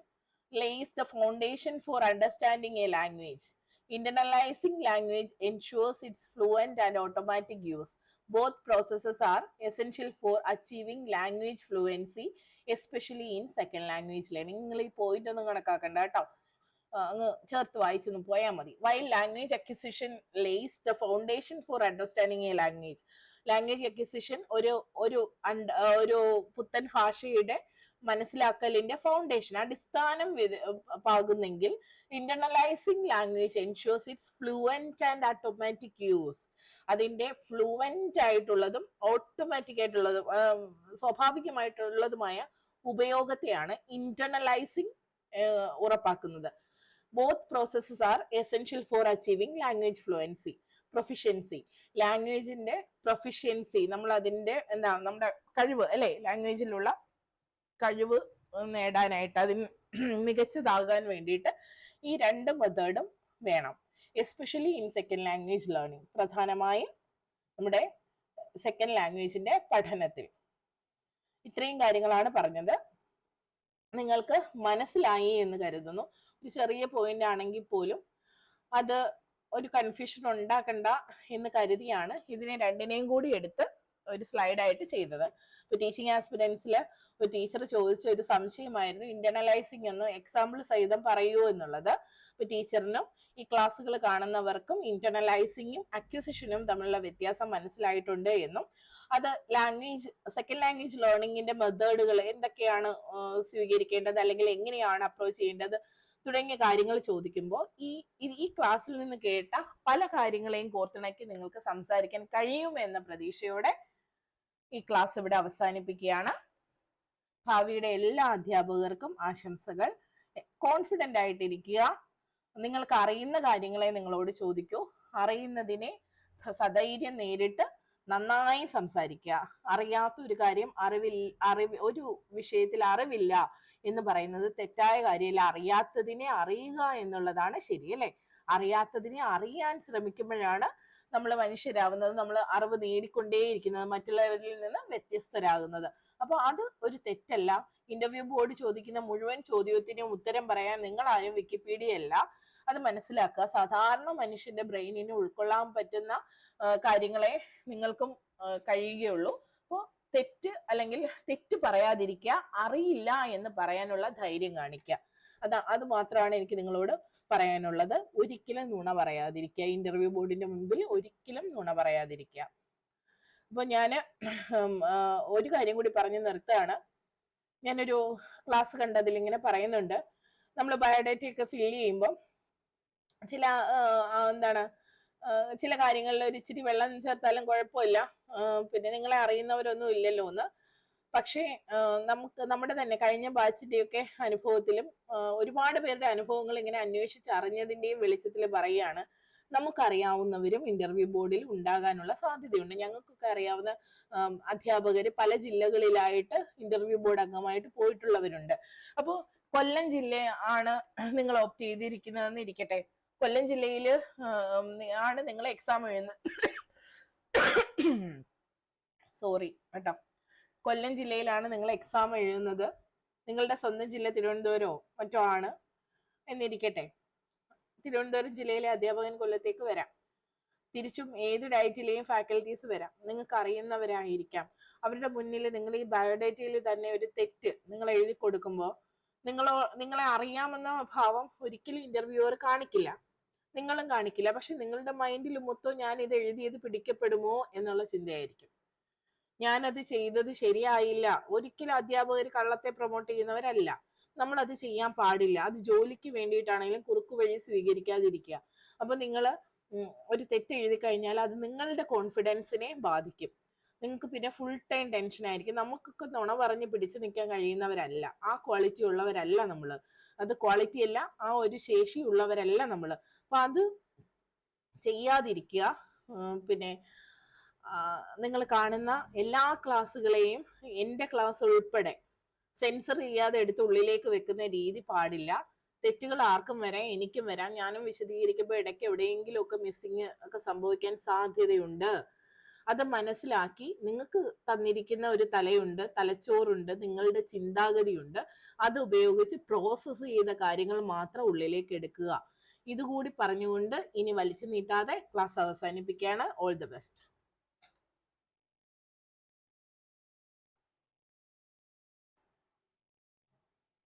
lays the foundation for understanding a language. Internalizing language ensures its fluent and automatic use. Both processes are essential for achieving language fluency, especially in second language learning. നിങ്ങൾ ഈ point ഒന്നും കണക്കാക്കണ്ട കേട്ടോ, അങ്ങ് ചേർത്ത് വായിച്ചൊന്നും പോയാൽ മതി. While language acquisition lays the foundation for understanding a language. Language acquisition ഒരു പുത്തൻ ഭാഷയുടെ മനസ്സിലാക്കലിന്റെ ഫൗണ്ടേഷൻ, അടിസ്ഥാനം പാകുന്നെങ്കിൽ internalising language ensures its fluent and automatic use. അതിന്റെ ഫ്ലുവന്റ് ആയിട്ടുള്ളതും ഓട്ടോമാറ്റിക് ആയിട്ടുള്ളതും സ്വാഭാവികമായിട്ടുള്ളതുമായ ഉപയോഗത്തെയാണ് ഇന്റർണലൈസിംഗ് ഉറപ്പാക്കുന്നത്. Both processes are essential for achieving language fluency. Proficiency, ലാംഗ്വേജിന്റെ പ്രൊഫിഷ്യൻസി, നമ്മൾ അതിന്റെ എന്താണ് നമ്മുടെ കഴിവ് അല്ലെ, ലാംഗ്വേജിലുള്ള കഴിവ് നേടാനായിട്ട്, അതിന് മികച്ചതാകാൻ വേണ്ടിയിട്ട് ഈ രണ്ട് മെത്തേഡും വേണം. Especially in second language learning, പ്രധാനമായും നമ്മുടെ സെക്കൻഡ് ലാംഗ്വേജിന്റെ പഠനത്തിൽ. ഇത്രയും കാര്യങ്ങളാണ് പറഞ്ഞത്. നിങ്ങൾക്ക് മനസ്സിലായി എന്ന് കരുതുന്നു. ഒരു ചെറിയ പോയിന്റ് ആണെങ്കിൽ പോലും അത് ഒരു കൺഫ്യൂഷൻ ഉണ്ടാക്കണ്ട എന്ന് കരുതിയാണ് ഇതിനെ രണ്ടിനെയും കൂടി എടുത്ത് ഒരു സ്ലൈഡായിട്ട് ചെയ്തത്. ഇപ്പൊ ടീച്ചിങ് ആസ്പിരൻസിൽ ഒരു ടീച്ചർ ചോദിച്ച ഒരു സംശയമായിരുന്നു ഇന്റർണലൈസിംഗ് എന്ന് എക്സാമ്പിൾ സഹിതം പറയൂ എന്നുള്ളത്. ഇപ്പൊ ടീച്ചറിനും ഈ ക്ലാസ്സുകൾ കാണുന്നവർക്കും ഇന്റർണലൈസിങ്ങും അക്വിസിഷനും തമ്മിലുള്ള വ്യത്യാസം മനസ്സിലായിട്ടുണ്ട് എന്നും അത് സെക്കൻഡ് ലാംഗ്വേജ് ലേണിംഗിന്റെ മെത്തേഡുകൾ എന്തൊക്കെയാണ് സ്വീകരിക്കേണ്ടത്, അല്ലെങ്കിൽ എങ്ങനെയാണ് അപ്രോച്ച് ചെയ്യേണ്ടത് തുടങ്ങിയ കാര്യങ്ങൾ ചോദിക്കുമ്പോൾ ഈ ക്ലാസ്സിൽ നിന്ന് കേട്ട പല കാര്യങ്ങളെയും കോർത്തിണക്കി നിങ്ങൾക്ക് സംസാരിക്കാൻ കഴിയും എന്ന പ്രതീക്ഷയോടെ ഈ ക്ലാസ് ഇവിടെ അവസാനിപ്പിക്കുകയാണ്. ഭാവിയുടെ എല്ലാ അധ്യാപകർക്കും ആശംസകൾ. കോൺഫിഡന്റ് ആയിട്ടിരിക്കുക. നിങ്ങൾക്ക് അറിയുന്ന കാര്യങ്ങളെ നിങ്ങളോട് ചോദിക്കൂ. അറിയുന്നതിനെ സധൈര്യം നേരിട്ട് നന്നായി സംസാരിക്കുക. അറിയാത്ത ഒരു കാര്യം ഒരു വിഷയത്തിൽ അറിവില്ല എന്ന് പറയുന്നത് തെറ്റായ കാര്യമില്ല. അറിയാത്തതിനെ അറിയുക എന്നുള്ളതാണ് ശരി, അല്ലെ? അറിയാത്തതിനെ അറിയാൻ ശ്രമിക്കുമ്പോഴാണ് നമ്മൾ മനുഷ്യരാകുന്നത്, നമ്മൾ അറിവ് നേടിക്കൊണ്ടേയിരിക്കുന്നത്, മറ്റുള്ളവരിൽ നിന്ന് വ്യത്യസ്തരാകുന്നത്. അപ്പൊ അത് ഒരു തെറ്റല്ല. ഇന്റർവ്യൂ ബോർഡ് ചോദിക്കുന്ന മുഴുവൻ ചോദ്യത്തിനും ഉത്തരം പറയാൻ നിങ്ങൾ ആരും വിക്കിപീഡിയ അല്ല. അത് മനസ്സിലാക്കുക. സാധാരണ മനുഷ്യന്റെ ബ്രെയിനിന് ഉൾക്കൊള്ളാൻ പറ്റുന്ന കാര്യങ്ങളെ നിങ്ങൾക്കും കഴിയുകയുള്ളൂ. അപ്പോൾ തെറ്റ് പറയാതിരിക്കുക, അറിയില്ല എന്ന് പറയാനുള്ള ധൈര്യം കാണിക്കുക. അത് മാത്രമാണ് എനിക്ക് നിങ്ങളോട് പറയാനുള്ളത്. ഒരിക്കലും നുണ പറയാതിരിക്കുക. ഇന്റർവ്യൂ ബോർഡിന്റെ മുൻപിൽ ഒരിക്കലും നുണ പറയാതിരിക്കുക. അപ്പൊ ഞാന് ഒരു കാര്യം കൂടി പറഞ്ഞു നിർത്തുകയാണ്. ഞാനൊരു ക്ലാസ് കണ്ടതിൽ ഇങ്ങനെ പറയുന്നുണ്ട്, നമ്മൾ ബയോഡേറ്റയൊക്കെ ഫില്ല് ചെയ്യുമ്പോൾ ചില കാര്യങ്ങളിൽ ഒരു ഇച്ചിരി വെള്ളം ചേർത്താലും കുഴപ്പമില്ല, പിന്നെ നിങ്ങളെ അറിയുന്നവരൊന്നും ഇല്ലല്ലോ എന്ന്. പക്ഷേ നമ്മുടെ തന്നെ കഴിഞ്ഞ ബാച്ചിന്റെയൊക്കെ അനുഭവത്തിലും ഒരുപാട് പേരുടെ അനുഭവങ്ങൾ ഇങ്ങനെ അന്വേഷിച്ചറിഞ്ഞതിന്റെയും വെളിച്ചത്തിൽ പറയുകയാണ്, നമുക്കറിയാവുന്നവരും ഇന്റർവ്യൂ ബോർഡിൽ ഉണ്ടാകാനുള്ള സാധ്യതയുണ്ട്. ഞങ്ങൾക്കൊക്കെ അറിയാവുന്ന അധ്യാപകര് പല ജില്ലകളിലായിട്ട് ഇന്റർവ്യൂ ബോർഡ് അംഗമായിട്ട് പോയിട്ടുള്ളവരുണ്ട്. അപ്പോൾ കൊല്ലം ജില്ല ആണ് നിങ്ങൾ ഓപ്റ്റ് ചെയ്തിരിക്കുന്നതെന്ന് ഇരിക്കട്ടെ. കൊല്ലം ജില്ലയിൽ ആണ് നിങ്ങൾ എക്സാം എഴുതുന്നത്. സോറി കേട്ടോ. കൊല്ലം ജില്ലയിലാണ് നിങ്ങൾ എക്സാം എഴുതുന്നത്. നിങ്ങളുടെ സ്വന്തം ജില്ല തിരുവനന്തപുരമോ മറ്റോ ആണ് എന്നിരിക്കട്ടെ. തിരുവനന്തപുരം ജില്ലയിലെ അധ്യാപകൻ കൊല്ലത്തേക്ക് വരാം. തിരിച്ചും ഏത് ഡയറ്റിലെയും ഫാക്കൽറ്റീസ് വരാം. നിങ്ങൾക്ക് അറിയുന്നവരായിരിക്കാം. അവരുടെ മുന്നിൽ നിങ്ങൾ ഈ ബയോഡേറ്റയിൽ തന്നെ ഒരു തെറ്റ് നിങ്ങൾ എഴുതി കൊടുക്കുമ്പോൾ നിങ്ങളെ അറിയാമെന്ന ഭാവം ഒരിക്കലും ഇന്റർവ്യൂവർ കാണിക്കില്ല, നിങ്ങളും കാണിക്കില്ല. പക്ഷെ നിങ്ങളുടെ മൈൻഡിൽ മൊത്തം ഞാൻ ഇത് എഴുതിയത് പിടിക്കപ്പെടുമോ എന്നുള്ള ചിന്തയായിരിക്കും. ഞാനത് ചെയ്തത് ശരിയായില്ല. ഒരിക്കലും അധ്യാപകർ കള്ളത്തെ പ്രൊമോട്ട് ചെയ്യുന്നവരല്ല. നമ്മൾ അത് ചെയ്യാൻ പാടില്ല. അത് ജോലിക്ക് വേണ്ടിയിട്ടാണെങ്കിലും കുറുക്കു വഴി സ്വീകരിക്കാതിരിക്കുക. അപ്പൊ നിങ്ങൾ ഒരു തെറ്റ് എഴുതി കഴിഞ്ഞാൽ അത് നിങ്ങളുടെ കോൺഫിഡൻസിനെ ബാധിക്കും. നിങ്ങൾക്ക് പിന്നെ ഫുൾ ടൈം ടെൻഷൻ ആയിരിക്കും. നമുക്കൊക്കെ നുണ പറഞ്ഞ് പിടിച്ചു നിൽക്കാൻ കഴിയുന്നവരല്ല, ആ ക്വാളിറ്റി ഉള്ളവരല്ല നമ്മൾ. അത് ക്വാളിറ്റി അല്ല, ആ ഒരു ശേഷി ഉള്ളവരല്ല നമ്മൾ. അപ്പൊ അത് ചെയ്യാതിരിക്കുക. പിന്നെ നിങ്ങൾ കാണുന്ന എല്ലാ ക്ലാസ്സുകളെയും എൻ്റെ ക്ലാസ് ഉൾപ്പെടെ സെൻസർ ചെയ്യാതെ എടുത്ത് ഉള്ളിലേക്ക് വെക്കുന്ന രീതി പാടില്ല. തെറ്റുകൾ ആർക്കും വരാം, എനിക്കും വരാം. ഞാനും വിശദീകരിക്കുമ്പോൾ ഇടയ്ക്ക് എവിടെയെങ്കിലും ഒക്കെ മിസ്സിങ് ഒക്കെ സംഭവിക്കാൻ സാധ്യതയുണ്ട്. അത് മനസ്സിലാക്കി നിങ്ങൾക്ക് തന്നിരിക്കുന്ന ഒരു തലയുണ്ട്, തലച്ചോറുണ്ട്, നിങ്ങളുടെ ചിന്താഗതിയുണ്ട്. അത് ഉപയോഗിച്ച് പ്രോസസ്സ് ചെയ്ത കാര്യങ്ങൾ മാത്രം ഉള്ളിലേക്ക് എടുക്കുക. ഇതുകൂടി പറഞ്ഞുകൊണ്ട് ഇനി വലിച്ചു നീട്ടാതെ ക്ലാസ് അവസാനിപ്പിക്കുകയാണ്. All the best.